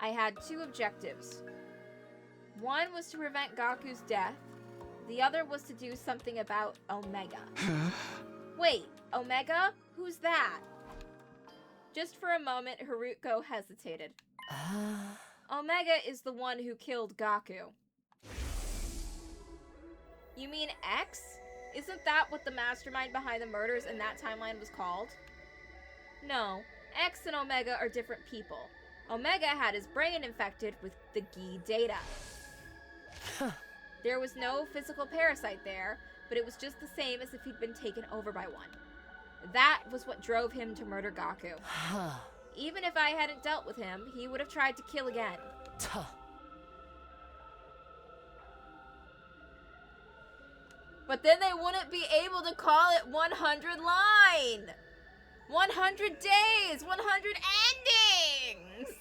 [SPEAKER 1] I had 2 objectives. One was to prevent Gaku's death. The other was to do something about Omega. Wait, Omega? Who's that? Just for a moment, Haruko hesitated. Omega is the one who killed Gaku. You mean X? Isn't that what the mastermind behind the murders in that timeline was called? No, X and Omega are different people. Omega had his brain infected with the Gi data. There was no physical parasite there, but it was just the same as if he'd been taken over by one. That was what drove him to murder Gaku. Even if I hadn't dealt with him, he would have tried to kill again. But then they wouldn't be able to call it 100 line! 100 days! 100 endings!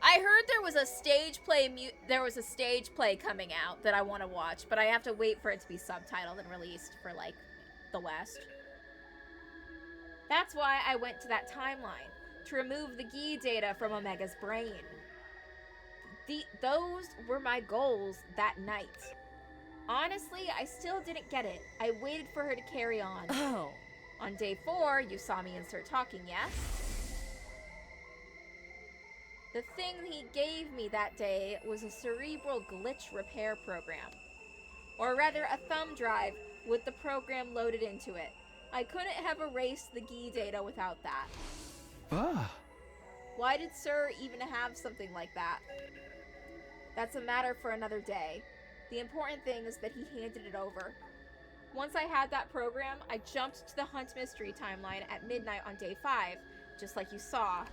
[SPEAKER 1] I heard there was a stage play coming out that I want to watch, but I have to wait for it to be subtitled and released for, like, the West. That's why I went to that timeline, to remove the Gi data from Omega's brain. Those were my goals that night. Honestly, I still didn't get it. I waited for her to carry on. On day 4, you saw me insert talking, yes? The thing he gave me that day was a cerebral glitch repair program. Or rather, a thumb drive with the program loaded into it. I couldn't have erased the Gi data without that. Why did Sir even have something like that? That's a matter for another day. The important thing is that he handed it over. Once I had that program, I jumped to the Hunt Mystery timeline at midnight on day 5, just like you saw.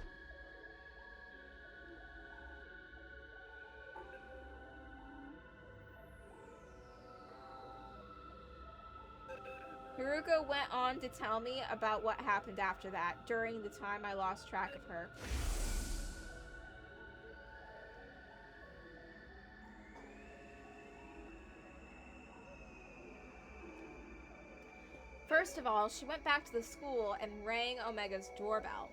[SPEAKER 1] Haruko went on to tell me about what happened after that, during the time I lost track of her. First of all, she went back to the school and rang Omega's doorbell.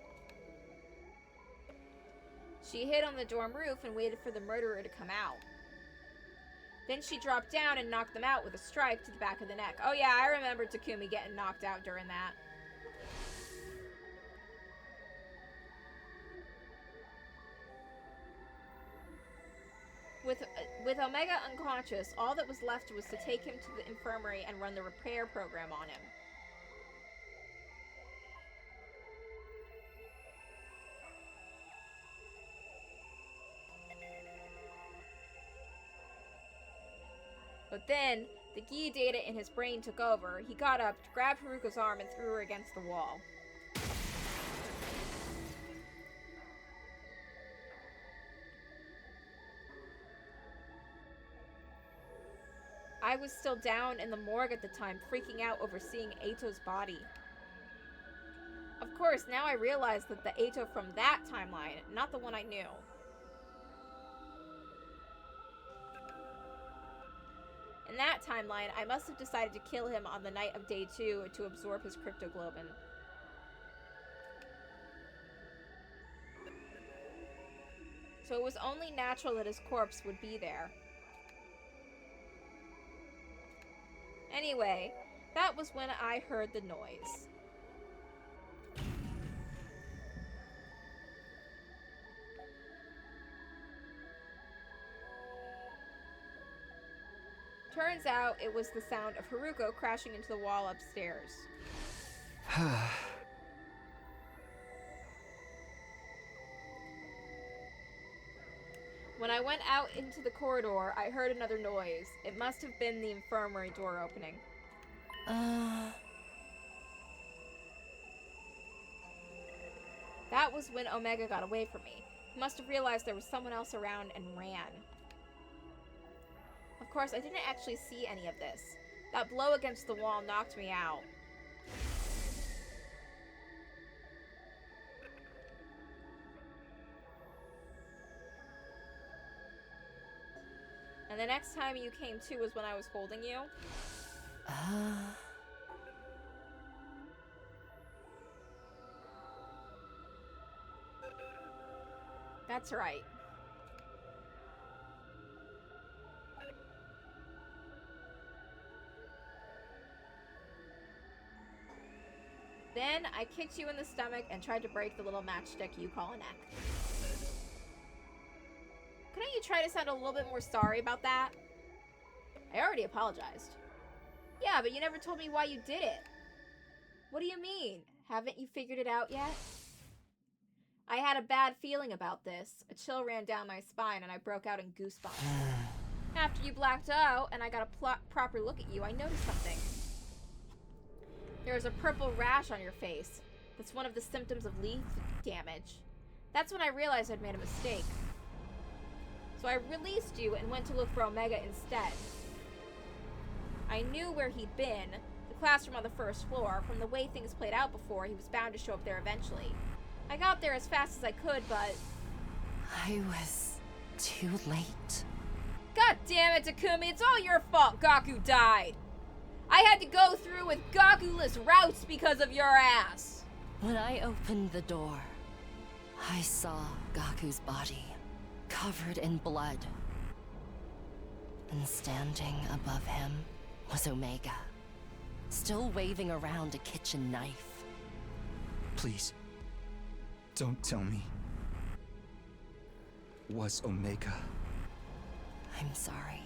[SPEAKER 1] She hid on the dorm roof and waited for the murderer to come out. Then she dropped down and knocked them out with a strike to the back of the neck. Oh yeah, I remember Takumi getting knocked out during that. With Omega unconscious, all that was left was to take him to the infirmary and run the repair program on him. But then, the Gi data in his brain took over. He got up, grabbed Haruko's arm, and threw her against the wall. I was still down in the morgue at the time, freaking out over seeing Eito's body. Of course, now I realize that the Eito from that timeline, not the one I knew. In that timeline, I must have decided to kill him on the night of day 2 to absorb his cryptoglobin. So it was only natural that his corpse would be there. Anyway, that was when I heard the noise. Turns out it was the sound of Haruko crashing into the wall upstairs. When I went out into the corridor, I heard another noise. It must have been the infirmary door opening. That was when Omega got away from me. He must have realized there was someone else around and ran. Of course, I didn't actually see any of this. That blow against the wall knocked me out. And the next time you came to was when I was holding you. That's right. Then I kicked you in the stomach and tried to break the little matchstick you call a neck. Couldn't you try to sound a little bit more sorry about that? I already apologized. Yeah, but you never told me why you did it. What do you mean? Haven't you figured it out yet? I had a bad feeling about this. A chill ran down my spine and I broke out in goosebumps. After you blacked out and I got a proper look at you, I noticed something. There was a purple rash on your face. That's one of the symptoms of leaf damage. That's when I realized I'd made a mistake. So I released you and went to look for Omega instead. I knew where he'd been, the classroom on the first floor. From the way things played out before, he was bound to show up there eventually. I got there as fast as I could, but...
[SPEAKER 2] I was too late.
[SPEAKER 1] God damn it, Takumi, it's all your fault Gaku died! I had to go through with Gaku-less routes because of your ass!
[SPEAKER 2] When I opened the door, I saw Gaku's body, covered in blood. And standing above him was Omega, still waving around a kitchen knife.
[SPEAKER 5] Please, don't tell me. Was Omega?
[SPEAKER 2] I'm sorry,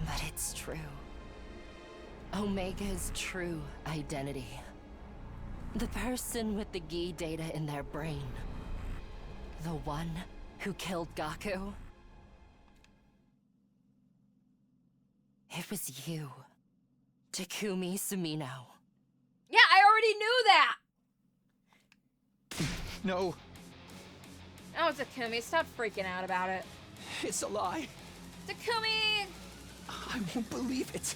[SPEAKER 2] but it's true. Omega's true identity. The person with the Gi data in their brain. The one who killed Gaku. It was you, Takumi Sumino.
[SPEAKER 1] Yeah, I already knew that!
[SPEAKER 5] No,
[SPEAKER 1] Oh, Takumi, stop freaking out about it.
[SPEAKER 5] it's a lie.
[SPEAKER 1] Takumi!
[SPEAKER 5] I won't believe it.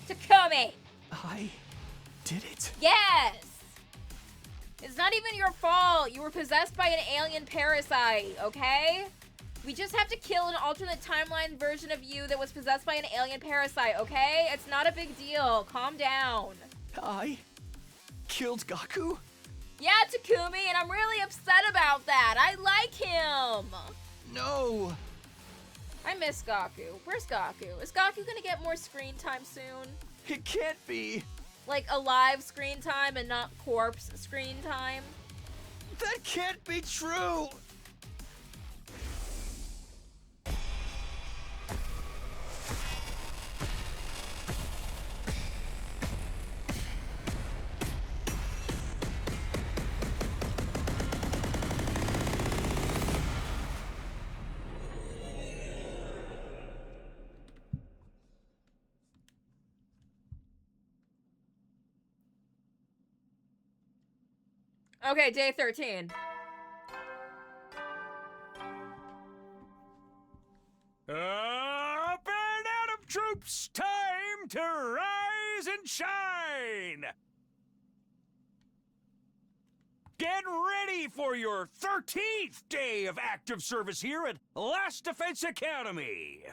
[SPEAKER 1] Takumi!
[SPEAKER 5] I did it.
[SPEAKER 1] Yes! It's not even your fault. You were possessed by an alien parasite, okay? We just have to kill an alternate timeline version of you that was possessed by an alien parasite, okay? It's not a big deal. Calm down.
[SPEAKER 5] I killed Gaku?
[SPEAKER 1] Yeah, Takumi, and I'm really upset about that. I like him.
[SPEAKER 5] No.
[SPEAKER 1] I miss Gaku. Where's Gaku? Is Gaku gonna get more screen time soon?
[SPEAKER 5] It can't be.
[SPEAKER 1] Like alive screen time and not corpse screen time?
[SPEAKER 5] That can't be true.
[SPEAKER 1] Okay, day 13.
[SPEAKER 3] Up and Atom troops, time to rise and shine! Get ready for your 13th day of active service here at Last Defense Academy!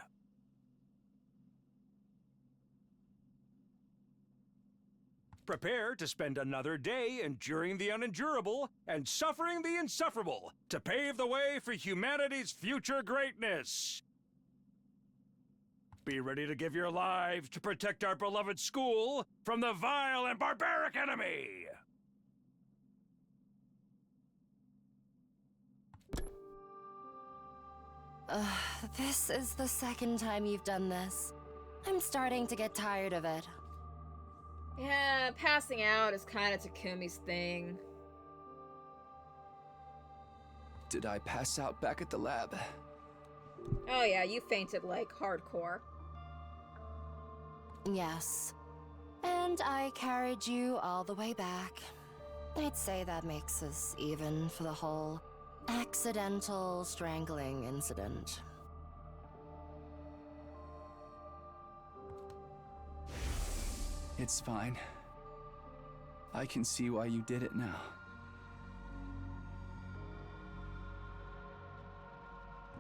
[SPEAKER 3] Prepare to spend another day enduring the unendurable and suffering the insufferable to pave the way for humanity's future greatness. Be ready to give your lives to protect our beloved school from the vile and barbaric enemy!
[SPEAKER 2] This is the second time you've done this. I'm starting to get tired of it.
[SPEAKER 1] Yeah, passing out is kind of Takumi's thing.
[SPEAKER 5] Did I pass out back at the lab?
[SPEAKER 1] Oh yeah, you fainted like hardcore.
[SPEAKER 2] Yes. And I carried you all the way back. I'd say that makes us even for the whole accidental strangling incident.
[SPEAKER 5] It's fine. I can see why you did it now.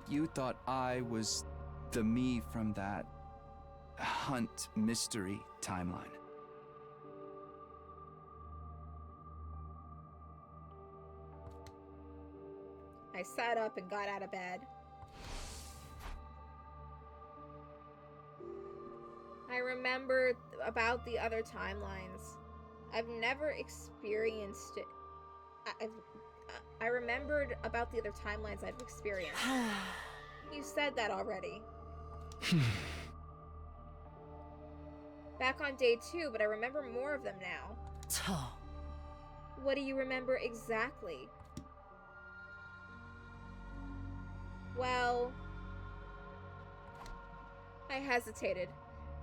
[SPEAKER 5] You thought I was the me from that Hunt mystery timeline.
[SPEAKER 1] I sat up and got out of bed. I remember about the other timelines. I've never experienced it. I remembered about the other timelines I've experienced. You said that already. Back on day 2, but I remember more of them now. What do you remember exactly? Well, I hesitated.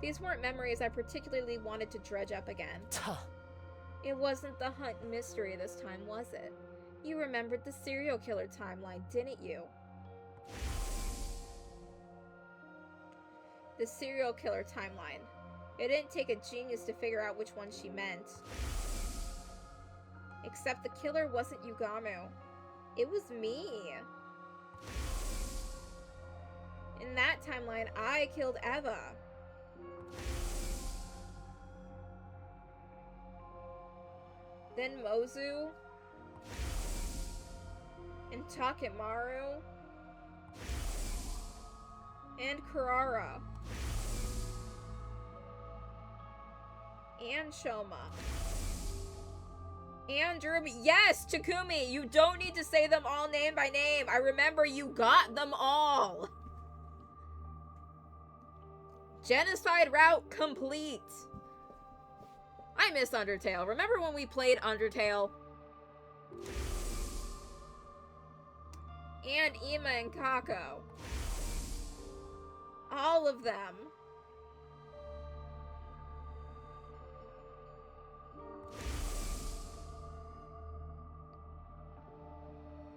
[SPEAKER 1] These weren't memories I particularly wanted to dredge up again. It wasn't the Hunt mystery this time, was it? You remembered the serial killer timeline, didn't you? The serial killer timeline. It didn't take a genius to figure out which one she meant. Except the killer wasn't Yugamu. It was me. In that timeline, I killed Eva. Then Mozu. And Takemaru. And Kurara. And Shoma. And Jeremy. Yes, Takumi! You don't need to say them all name by name. I remember you got them all. Genocide route complete. I miss Undertale. Remember when we played Undertale? And Ima and Kako. All of them.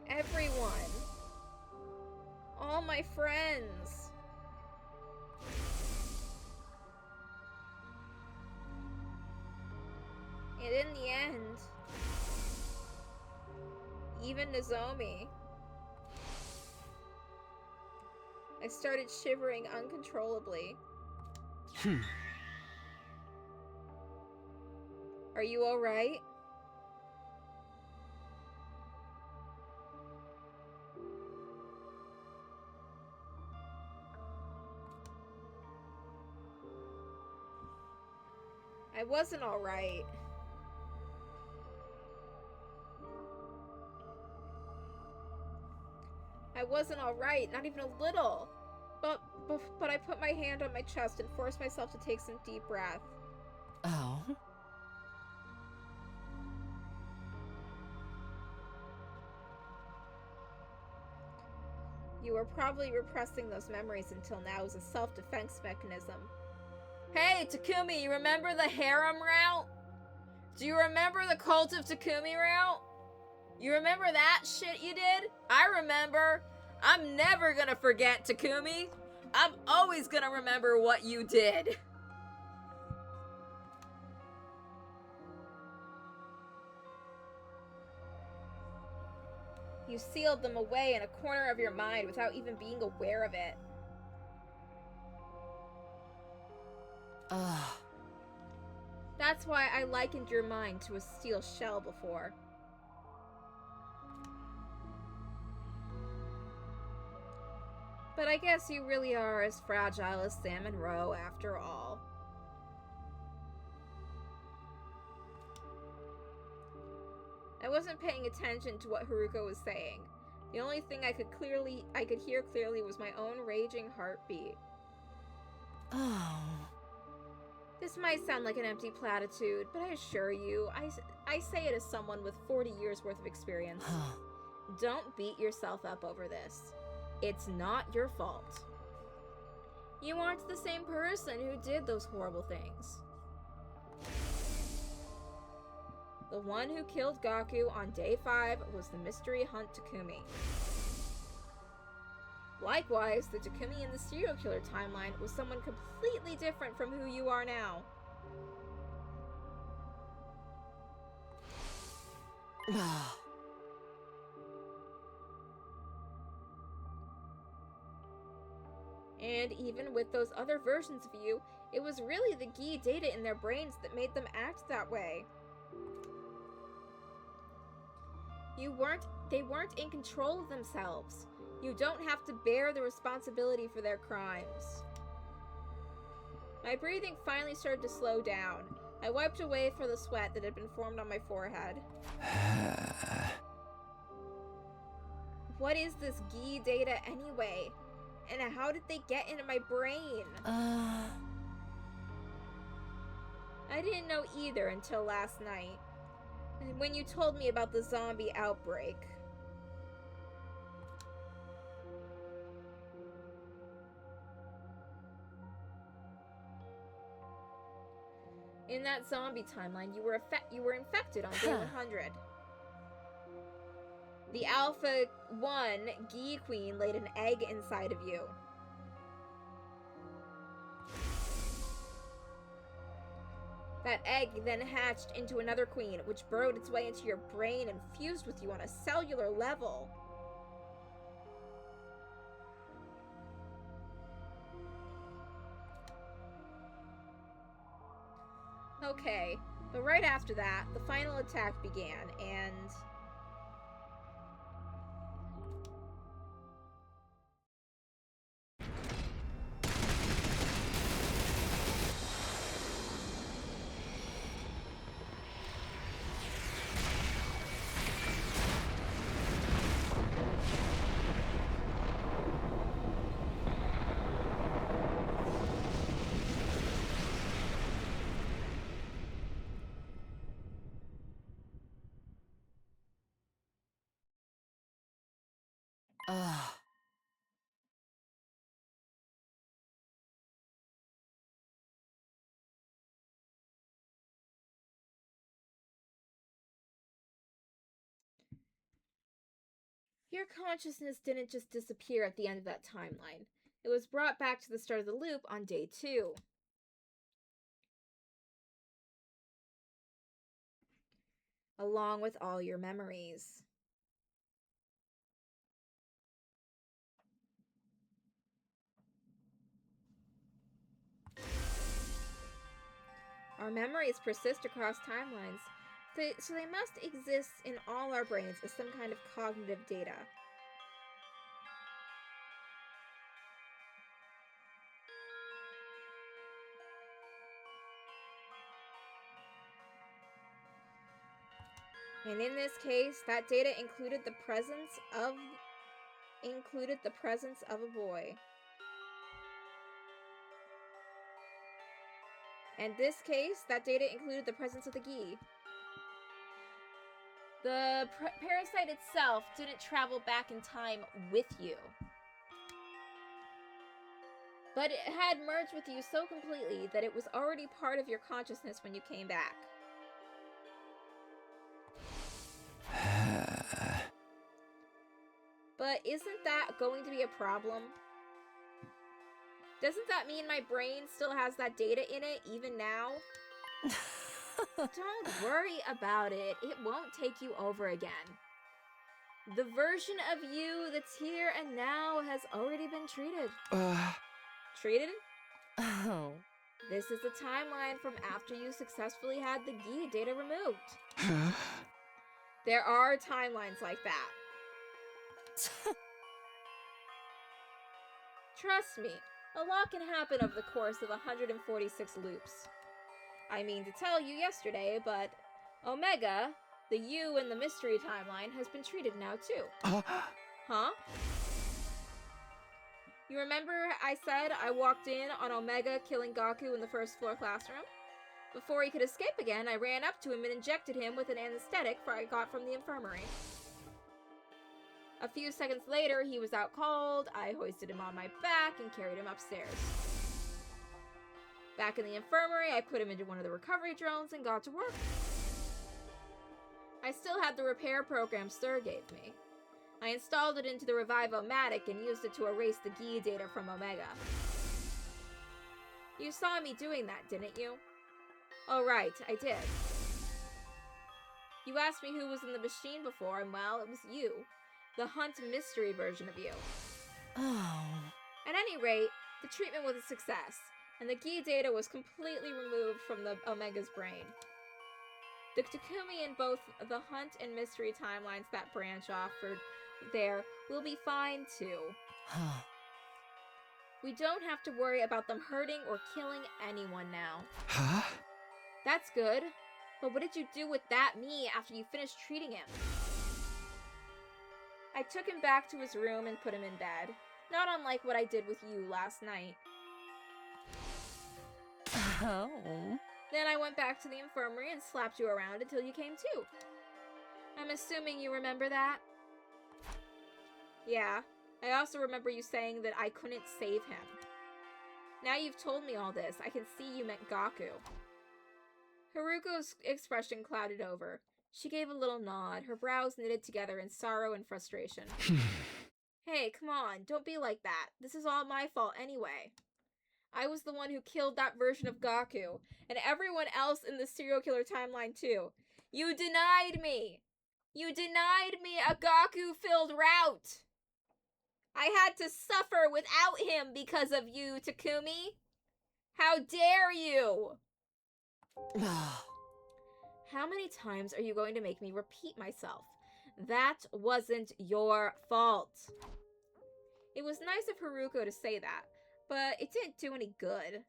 [SPEAKER 1] Everyone. All my friends. And in the end, even Nozomi. I started shivering uncontrollably. Are you alright? I wasn't alright. I wasn't alright, not even a little. But I put my hand on my chest and forced myself to take some deep breath.
[SPEAKER 2] Oh?
[SPEAKER 1] You were probably repressing those memories until now as a self-defense mechanism. Hey, Takumi, you remember the harem route? Do you remember the Cult of Takumi route? You remember that shit you did? I remember. I'm never gonna forget, Takumi. I'm always gonna remember what you did. You sealed them away in a corner of your mind without even being aware of it.
[SPEAKER 2] Ugh.
[SPEAKER 1] That's why I likened your mind to a steel shell before. But I guess you really are as fragile as Salmon Row after all. I wasn't paying attention to what Haruko was saying. The only thing I could hear clearly was my own raging heartbeat.
[SPEAKER 2] Oh.
[SPEAKER 1] This might sound like an empty platitude, but I assure you, I say it as someone with 40 years worth of experience. Don't beat yourself up over this. It's not your fault. You aren't the same person who did those horrible things. The one who killed Gaku on day 5 was the mystery hunt Takumi. Likewise, the Takumi in the serial killer timeline was someone completely different from who you are now. And even with those other versions of you, it was really the Gi data in their brains that made them act that way. They weren't in control of themselves. You don't have to bear the responsibility for their crimes. My breathing finally started to slow down. I wiped away for the sweat that had been formed on my forehead. What is this Gi data anyway? And how did they get into my brain? I didn't know either until last night, when you told me about the zombie outbreak. In that zombie timeline, you were infected on day 100. The Alpha 1 Gi Queen laid an egg inside of you. That egg then hatched into another queen, which burrowed its way into your brain and fused with you on a cellular level. Okay, but right after that, the final attack began, and...
[SPEAKER 2] Ugh.
[SPEAKER 1] Your consciousness didn't just disappear at the end of that timeline. It was brought back to the start of the loop on day 2. Along with all your memories. Our memories persist across timelines, so they must exist in all our brains as some kind of cognitive data. And in this case, that data included the presence of a boy. In this case, that data included the presence of the Gi. The parasite itself didn't travel back in time with you. But it had merged with you so completely that it was already part of your consciousness when you came back. But isn't that going to be a problem? Doesn't that mean my brain still has that data in it, even now? Don't worry about it. It won't take you over again. The version of you that's here and now has already been treated. Treated?
[SPEAKER 2] Oh.
[SPEAKER 1] This is the timeline from after you successfully had the Gi data removed. There are timelines like that. Trust me, a lot can happen over the course of 146 loops. I mean to tell you yesterday, but Omega, the you in the mystery timeline, has been treated now too. Huh? You remember I said I walked in on Omega killing Gaku in the first floor classroom? Before he could escape again, I ran up to him and injected him with an anesthetic I got from the infirmary. A few seconds later, he was out cold. I hoisted him on my back and carried him upstairs. Back in the infirmary, I put him into one of the recovery drones and got to work. I still had the repair program Sir gave me. I installed it into the Revive-O-Matic and used it to erase the Gi data from Omega. You saw me doing that, didn't you? Oh right, I did. You asked me who was in the machine before, and well, it was you. The Hunt mystery version of you.
[SPEAKER 2] Oh.
[SPEAKER 1] At any rate, the treatment was a success, and the Gi data was completely removed from the Omega's brain. The Takumi in both the Hunt and mystery timelines that branch off for there will be fine too.
[SPEAKER 2] Huh.
[SPEAKER 1] We don't have to worry about them hurting or killing anyone now.
[SPEAKER 5] Huh?
[SPEAKER 1] That's good. But what did you do with that me after you finished treating him? I took him back to his room and put him in bed. Not unlike what I did with you last night.
[SPEAKER 2] Oh.
[SPEAKER 1] Then I went back to the infirmary and slapped you around until you came to. I'm assuming you remember that? Yeah. I also remember you saying that I couldn't save him. Now you've told me all this, I can see you meant Gaku. Haruko's expression clouded over. She gave a little nod, her brows knitted together in sorrow and frustration. Hey, come on, don't be like that. This is all my fault anyway. I was the one who killed that version of Gaku, and everyone else in the serial killer timeline too. You denied me! You denied me a Gaku-filled route! I had to suffer without him because of you, Takumi! How dare you! How many times are you going to make me repeat myself? That wasn't your fault. It was nice of Haruko to say that, but it didn't do any good.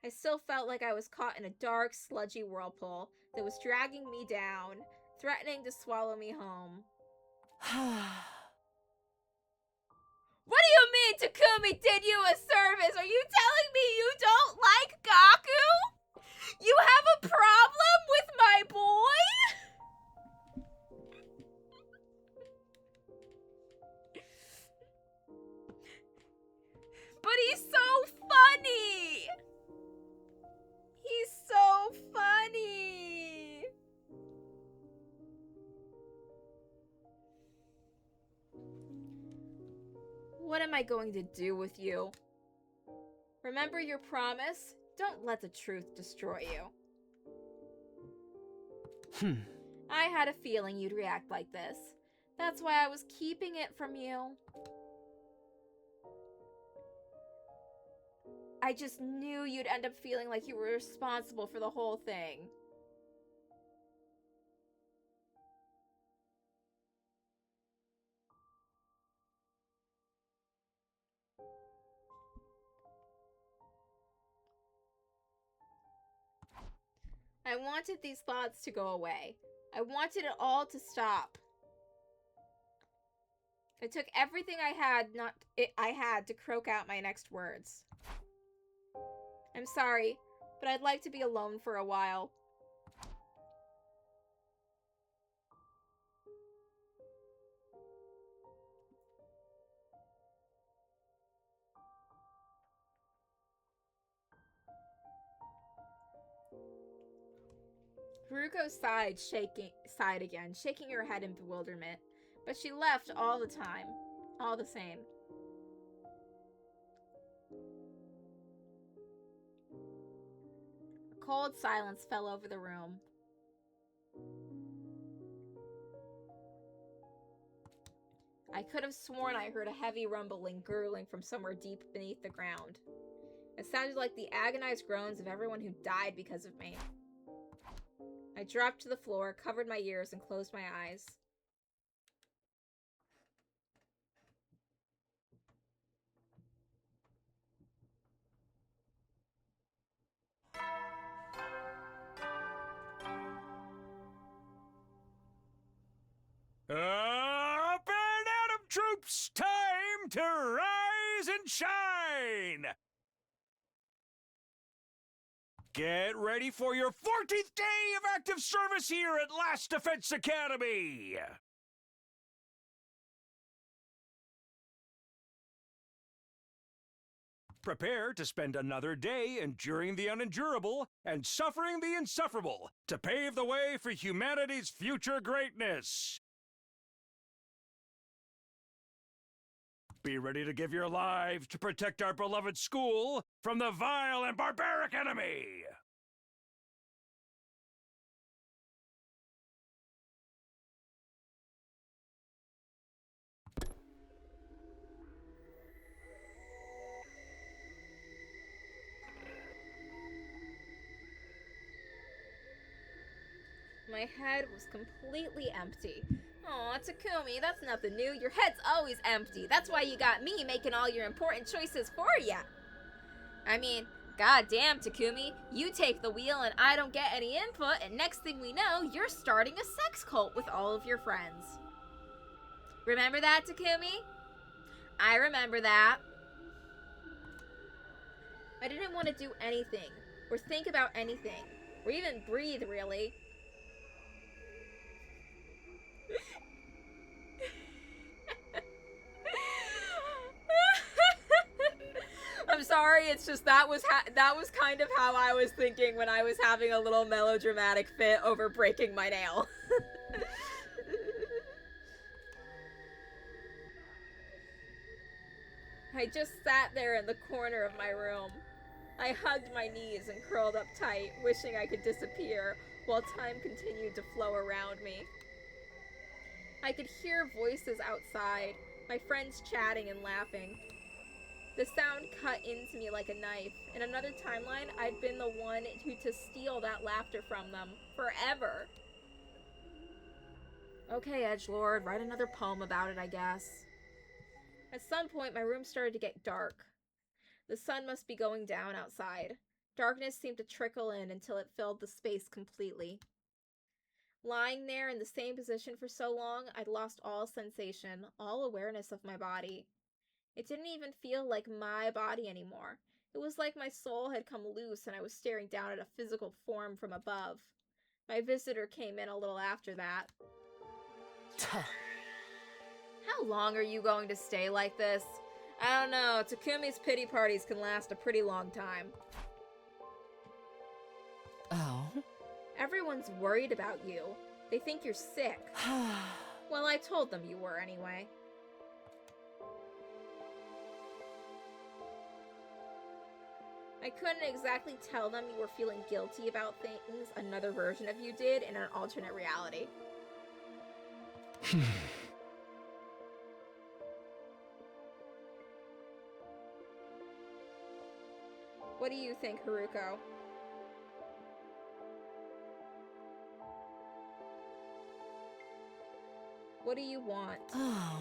[SPEAKER 1] I still felt like I was caught in a dark, sludgy whirlpool that was dragging me down, threatening to swallow me home. What do you mean Takumi did you a service? Are you telling me you don't like Gaku? You have a problem with my boy? But he's so funny! He's so funny! What am I going to do with you? Remember your promise? Don't let the truth destroy you. I had a feeling you'd react like this. That's why I was keeping it from you. I just knew you'd end up feeling like you were responsible for the whole thing. I wanted these thoughts to go away. I wanted it all to stop. I took everything I had to croak out my next words. I'm sorry, but I'd like to be alone for a while. Haruko sighed again, shaking her head in bewilderment. But she left all the time. All the same. A cold silence fell over the room. I could have sworn I heard a heavy rumbling, gurgling from somewhere deep beneath the ground. It sounded like the agonized groans of everyone who died because of me. I dropped to the floor, covered my ears, and closed my eyes.
[SPEAKER 3] Up and Atom troops, time to rise and shine! Get ready for your 14th day of active service here at Last Defense Academy! Prepare to spend another day enduring the unendurable and suffering the insufferable to pave the way for humanity's future greatness. Be ready to give your lives to protect our beloved school from the vile and barbaric enemy!
[SPEAKER 1] My head was completely empty. Aw, Takumi, that's nothing new. Your head's always empty. That's why you got me making all your important choices for ya. I mean, goddamn, Takumi. You take the wheel and I don't get any input, and next thing we know, you're starting a sex cult with all of your friends. Remember that, Takumi? I remember that. I didn't want to do anything, or think about anything, or even breathe, really. I'm sorry, it's just that was kind of how I was thinking when I was having a little melodramatic fit over breaking my nail. I just sat there in the corner of my room. I hugged my knees and curled up tight, wishing I could disappear, while time continued to flow around me. I could hear voices outside, my friends chatting and laughing. The sound cut into me like a knife. In another timeline, I'd been the one to steal that laughter from them. Forever. Okay, edgelord, write another poem about it, I guess. At some point, my room started to get dark. The sun must be going down outside. Darkness seemed to trickle in until it filled the space completely. Lying there in the same position for so long, I'd lost all sensation, all awareness of my body. It didn't even feel like my body anymore. It was like my soul had come loose and I was staring down at a physical form from above. My visitor came in a little after that. How long are you going to stay like this? I don't know. Takumi's pity parties can last a pretty long time.
[SPEAKER 2] Oh?
[SPEAKER 1] Everyone's worried about you. They think you're sick. Well, I told them you were anyway. I couldn't exactly tell them you were feeling guilty about things another version of you did in an alternate reality. What do you think, Haruko? What do you want?
[SPEAKER 2] Oh.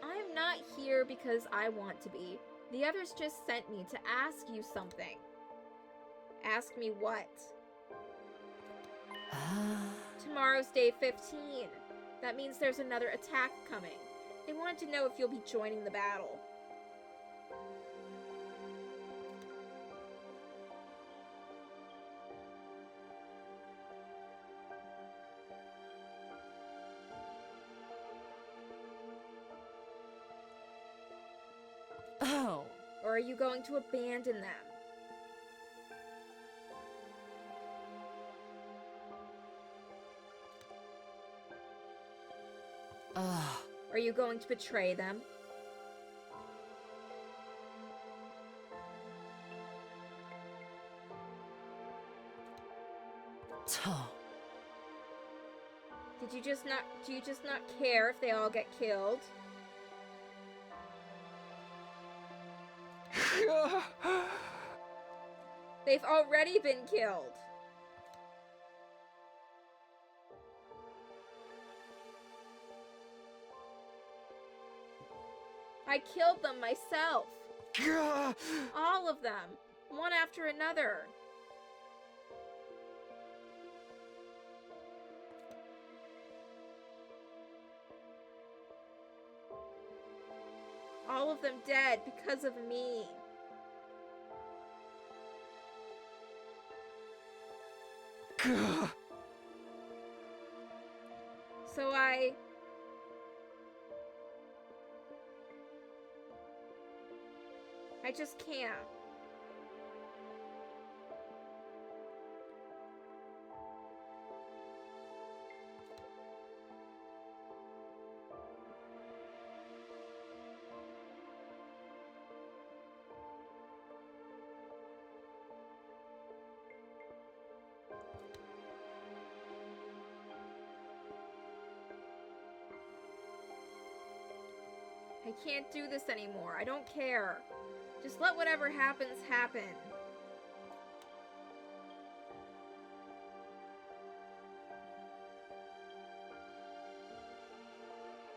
[SPEAKER 1] I'm not here because I want to be. The others just sent me to ask you something. Ask me what? Tomorrow's day 15. That means there's another attack coming. They wanted to know if you'll be joining the battle.
[SPEAKER 2] Oh.
[SPEAKER 1] Or are you going to abandon them? Are you going to betray them? Do you just not care if they all get killed? They've already been killed. I killed them myself. All of them. One after another. All of them dead because of me. So I just can't. I can't do this anymore. I don't care. Just let whatever happens happen.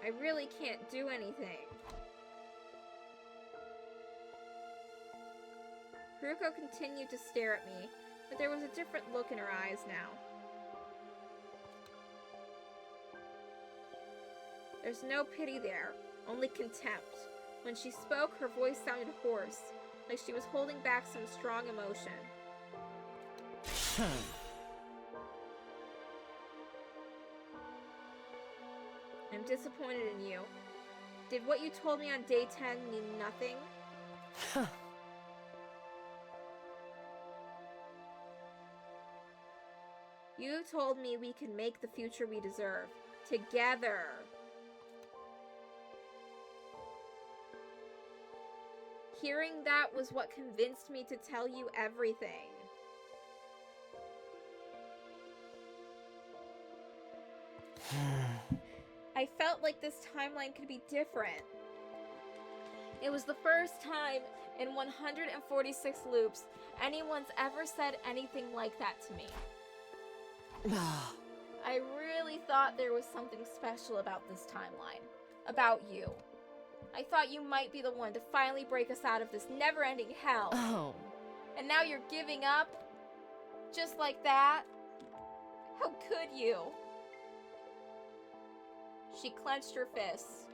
[SPEAKER 1] I really can't do anything. Haruko continued to stare at me, but there was a different look in her eyes now. There's no pity there, only contempt. When she spoke, her voice sounded hoarse, like she was holding back some strong emotion. I'm disappointed in you. Did what you told me on day 10 mean nothing? You told me we can make the future we deserve. Together. Hearing that was what convinced me to tell you everything. I felt like this timeline could be different. It was the first time in 146 loops anyone's ever said anything like that to me. I really thought there was something special about this timeline. About you. I thought you might be the one to finally break us out of this never-ending hell.
[SPEAKER 2] Oh.
[SPEAKER 1] And now you're giving up? Just like that? How could you? She clenched her fists.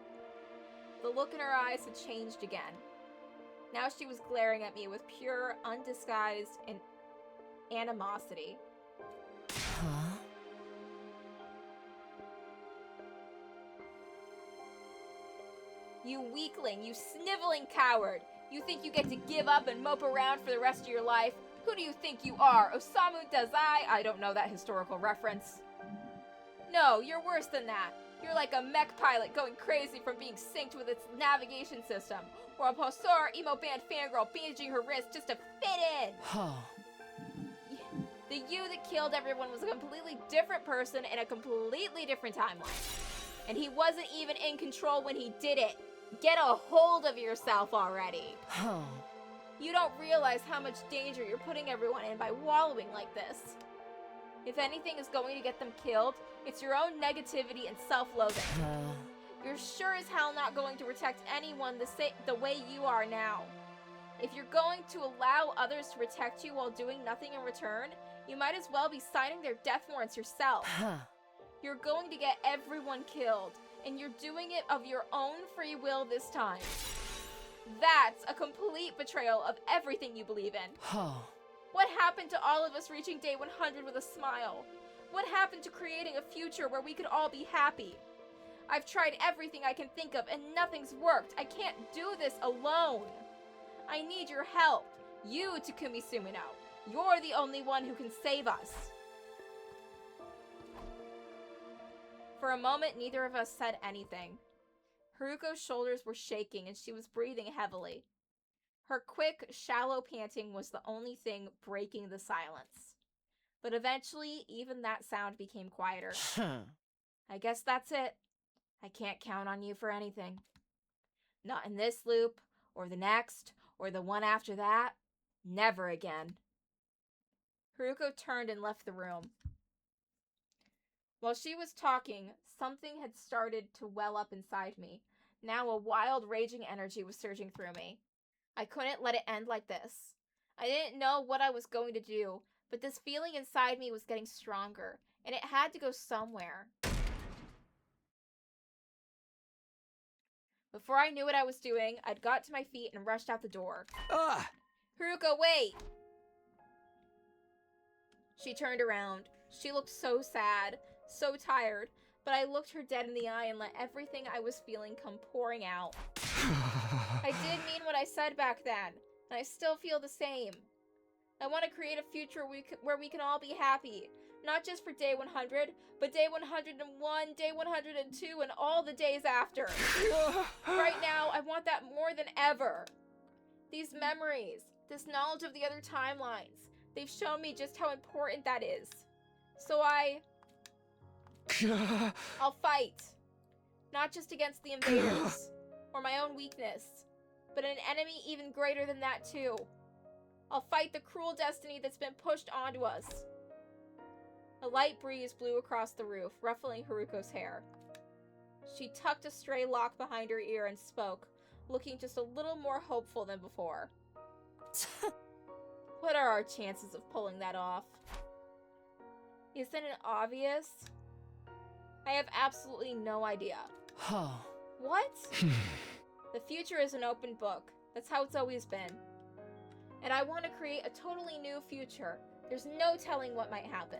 [SPEAKER 1] The look in her eyes had changed again. Now she was glaring at me with pure, undisguised animosity.
[SPEAKER 2] Huh?
[SPEAKER 1] You weakling, you sniveling coward! You think you get to give up and mope around for the rest of your life? Who do you think you are, Osamu Dazai? I don't know that historical reference. No, you're worse than that. You're like a mech pilot going crazy from being synced with its navigation system, or a poseur emo band fangirl bandaging her wrist just to fit in.
[SPEAKER 2] Oh.
[SPEAKER 1] The you that killed everyone was a completely different person in a completely different timeline. And he wasn't even in control when he did it. Get a hold of yourself already.
[SPEAKER 2] Oh.
[SPEAKER 1] You don't realize how much danger you're putting everyone in by wallowing like this. If anything is going to get them killed, it's your own negativity and self-loathing. You're sure as hell not going to protect anyone the way you are now. If you're going to allow others to protect you while doing nothing in return, you might as well be signing their death warrants yourself. You're going to get everyone killed, and you're doing it of your own free will this time. That's a complete betrayal of everything you believe in. What happened to all of us reaching day 100 with a smile? What happened to creating a future where we could all be happy? I've tried everything I can think of and nothing's worked. I can't do this alone. I need your help. You, Takumi Sumino. You're the only one who can save us. For a moment, neither of us said anything. Haruko's shoulders were shaking and she was breathing heavily. Her quick, shallow panting was the only thing breaking the silence. But eventually, even that sound became quieter. I guess that's it. I can't count on you for anything. Not in this loop, or the next, or the one after that. Never again. Haruko turned and left the room. While she was talking, something had started to well up inside me. Now a wild, raging energy was surging through me. I couldn't let it end like this. I didn't know what I was going to do, but this feeling inside me was getting stronger, and it had to go somewhere. Before I knew what I was doing, I'd got to my feet and rushed out the door. Haruko, wait! She turned around. She looked so sad, so tired, but I looked her dead in the eye and let everything I was feeling come pouring out. I did mean what I said back then, and I still feel the same. I want to create a future where we can all be happy. Not just for day 100, but day 101, day 102, and all the days after. Right now, I want that more than ever. These memories, this knowledge of the other timelines, they've shown me just how important that is. So I'll fight. Not just against the invaders, or my own weakness, but an enemy even greater than that too. I'll fight the cruel destiny that's been pushed onto us. A light breeze blew across the roof, ruffling Haruko's hair. She tucked a stray lock behind her ear and spoke, looking just a little more hopeful than before. What are our chances of pulling that off? Isn't it obvious? I have absolutely no idea. What? The future is an open book. That's how it's always been. And I want to create a totally new future. There's no telling what might happen.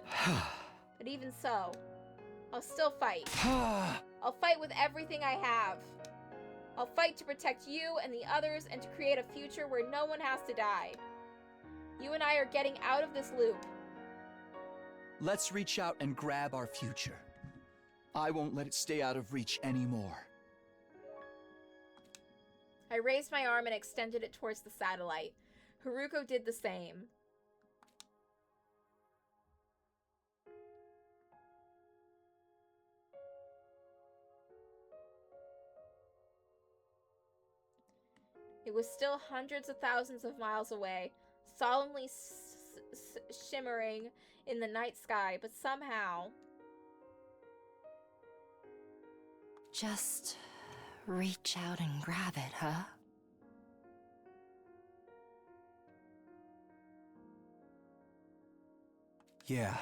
[SPEAKER 1] But even so, I'll still fight. I'll fight with everything I have. I'll fight to protect you and the others and to create a future where no one has to die. You and I are getting out of this loop.
[SPEAKER 5] Let's reach out and grab our future. I won't let it stay out of reach anymore.
[SPEAKER 1] I raised my arm and extended it towards the satellite. Haruko did the same. It was still hundreds of thousands of miles away, solemnly shimmering in the night sky, but somehow...
[SPEAKER 2] Just reach out and grab it, huh?
[SPEAKER 5] Yeah.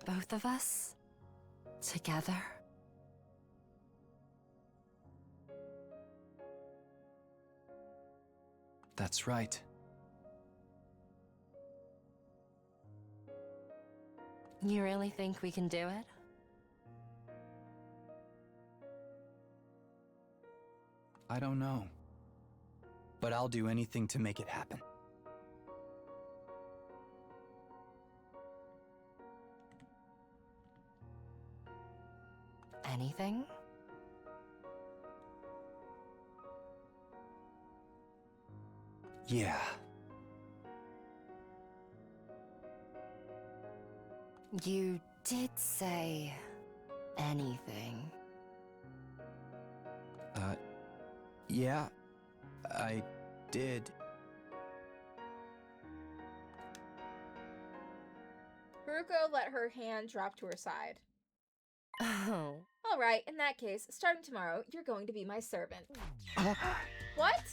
[SPEAKER 2] Both of us? Together?
[SPEAKER 5] That's right.
[SPEAKER 2] You really think we can do it?
[SPEAKER 5] I don't know. But I'll do anything to make it happen.
[SPEAKER 2] Anything?
[SPEAKER 5] Yeah.
[SPEAKER 2] You did say anything.
[SPEAKER 5] Yeah, I did.
[SPEAKER 1] Haruko let her hand drop to her side.
[SPEAKER 2] Oh.
[SPEAKER 1] All right, in that case, starting tomorrow, you're going to be my servant. What?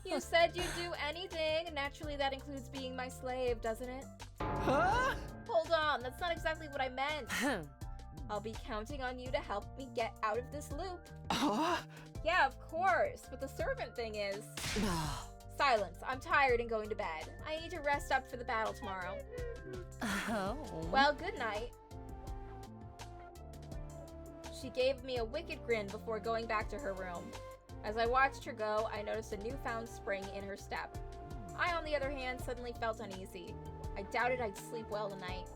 [SPEAKER 1] You said you'd do anything. Naturally, that includes being my slave, doesn't it?
[SPEAKER 5] Huh?
[SPEAKER 1] Hold on, that's not exactly what I meant. I'll be counting on you to help me get out of this loop. Yeah, of course, but the servant thing is... Silence. I'm tired and going to bed. I need to rest up for the battle tomorrow.
[SPEAKER 2] Oh.
[SPEAKER 1] Well, good night. She gave me a wicked grin before going back to her room. As I watched her go, I noticed a newfound spring in her step. I, on the other hand, suddenly felt uneasy. I doubted I'd sleep well tonight.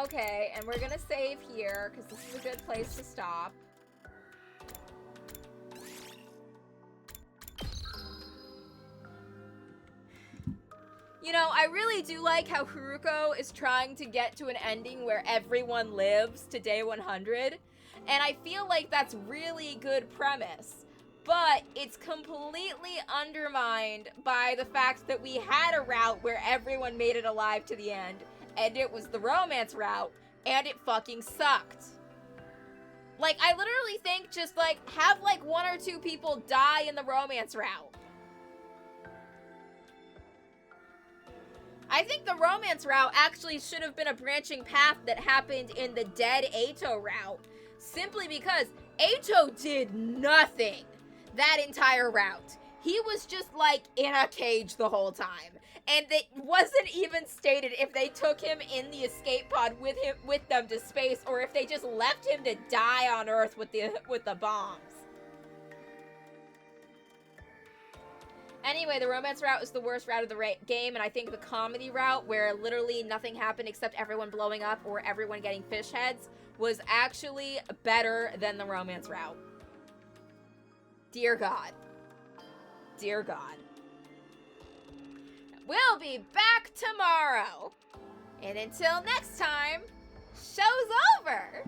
[SPEAKER 1] Okay, and we're gonna save here, because this is a good place to stop. You know, I really do like how Haruko is trying to get to an ending where everyone lives to day 100, and I feel like that's really good premise. But it's completely undermined by the fact that we had a route where everyone made it alive to the end, and it was the romance route, and it fucking sucked. Like, I literally think just, like, have, like, 1 or 2 people die in the romance route. I think the romance route actually should have been a branching path that happened in the dead Eito route, simply because Eito did nothing that entire route. He was just, like, in a cage the whole time. And it wasn't even stated if they took him in the escape pod with them to space, or if they just left him to die on Earth with the bombs. Anyway, the romance route is the worst route of the game, and I think the comedy route, where literally nothing happened except everyone blowing up or everyone getting fish heads, was actually better than the romance route. Dear God. Dear God. We'll be back tomorrow. And until next time, show's over!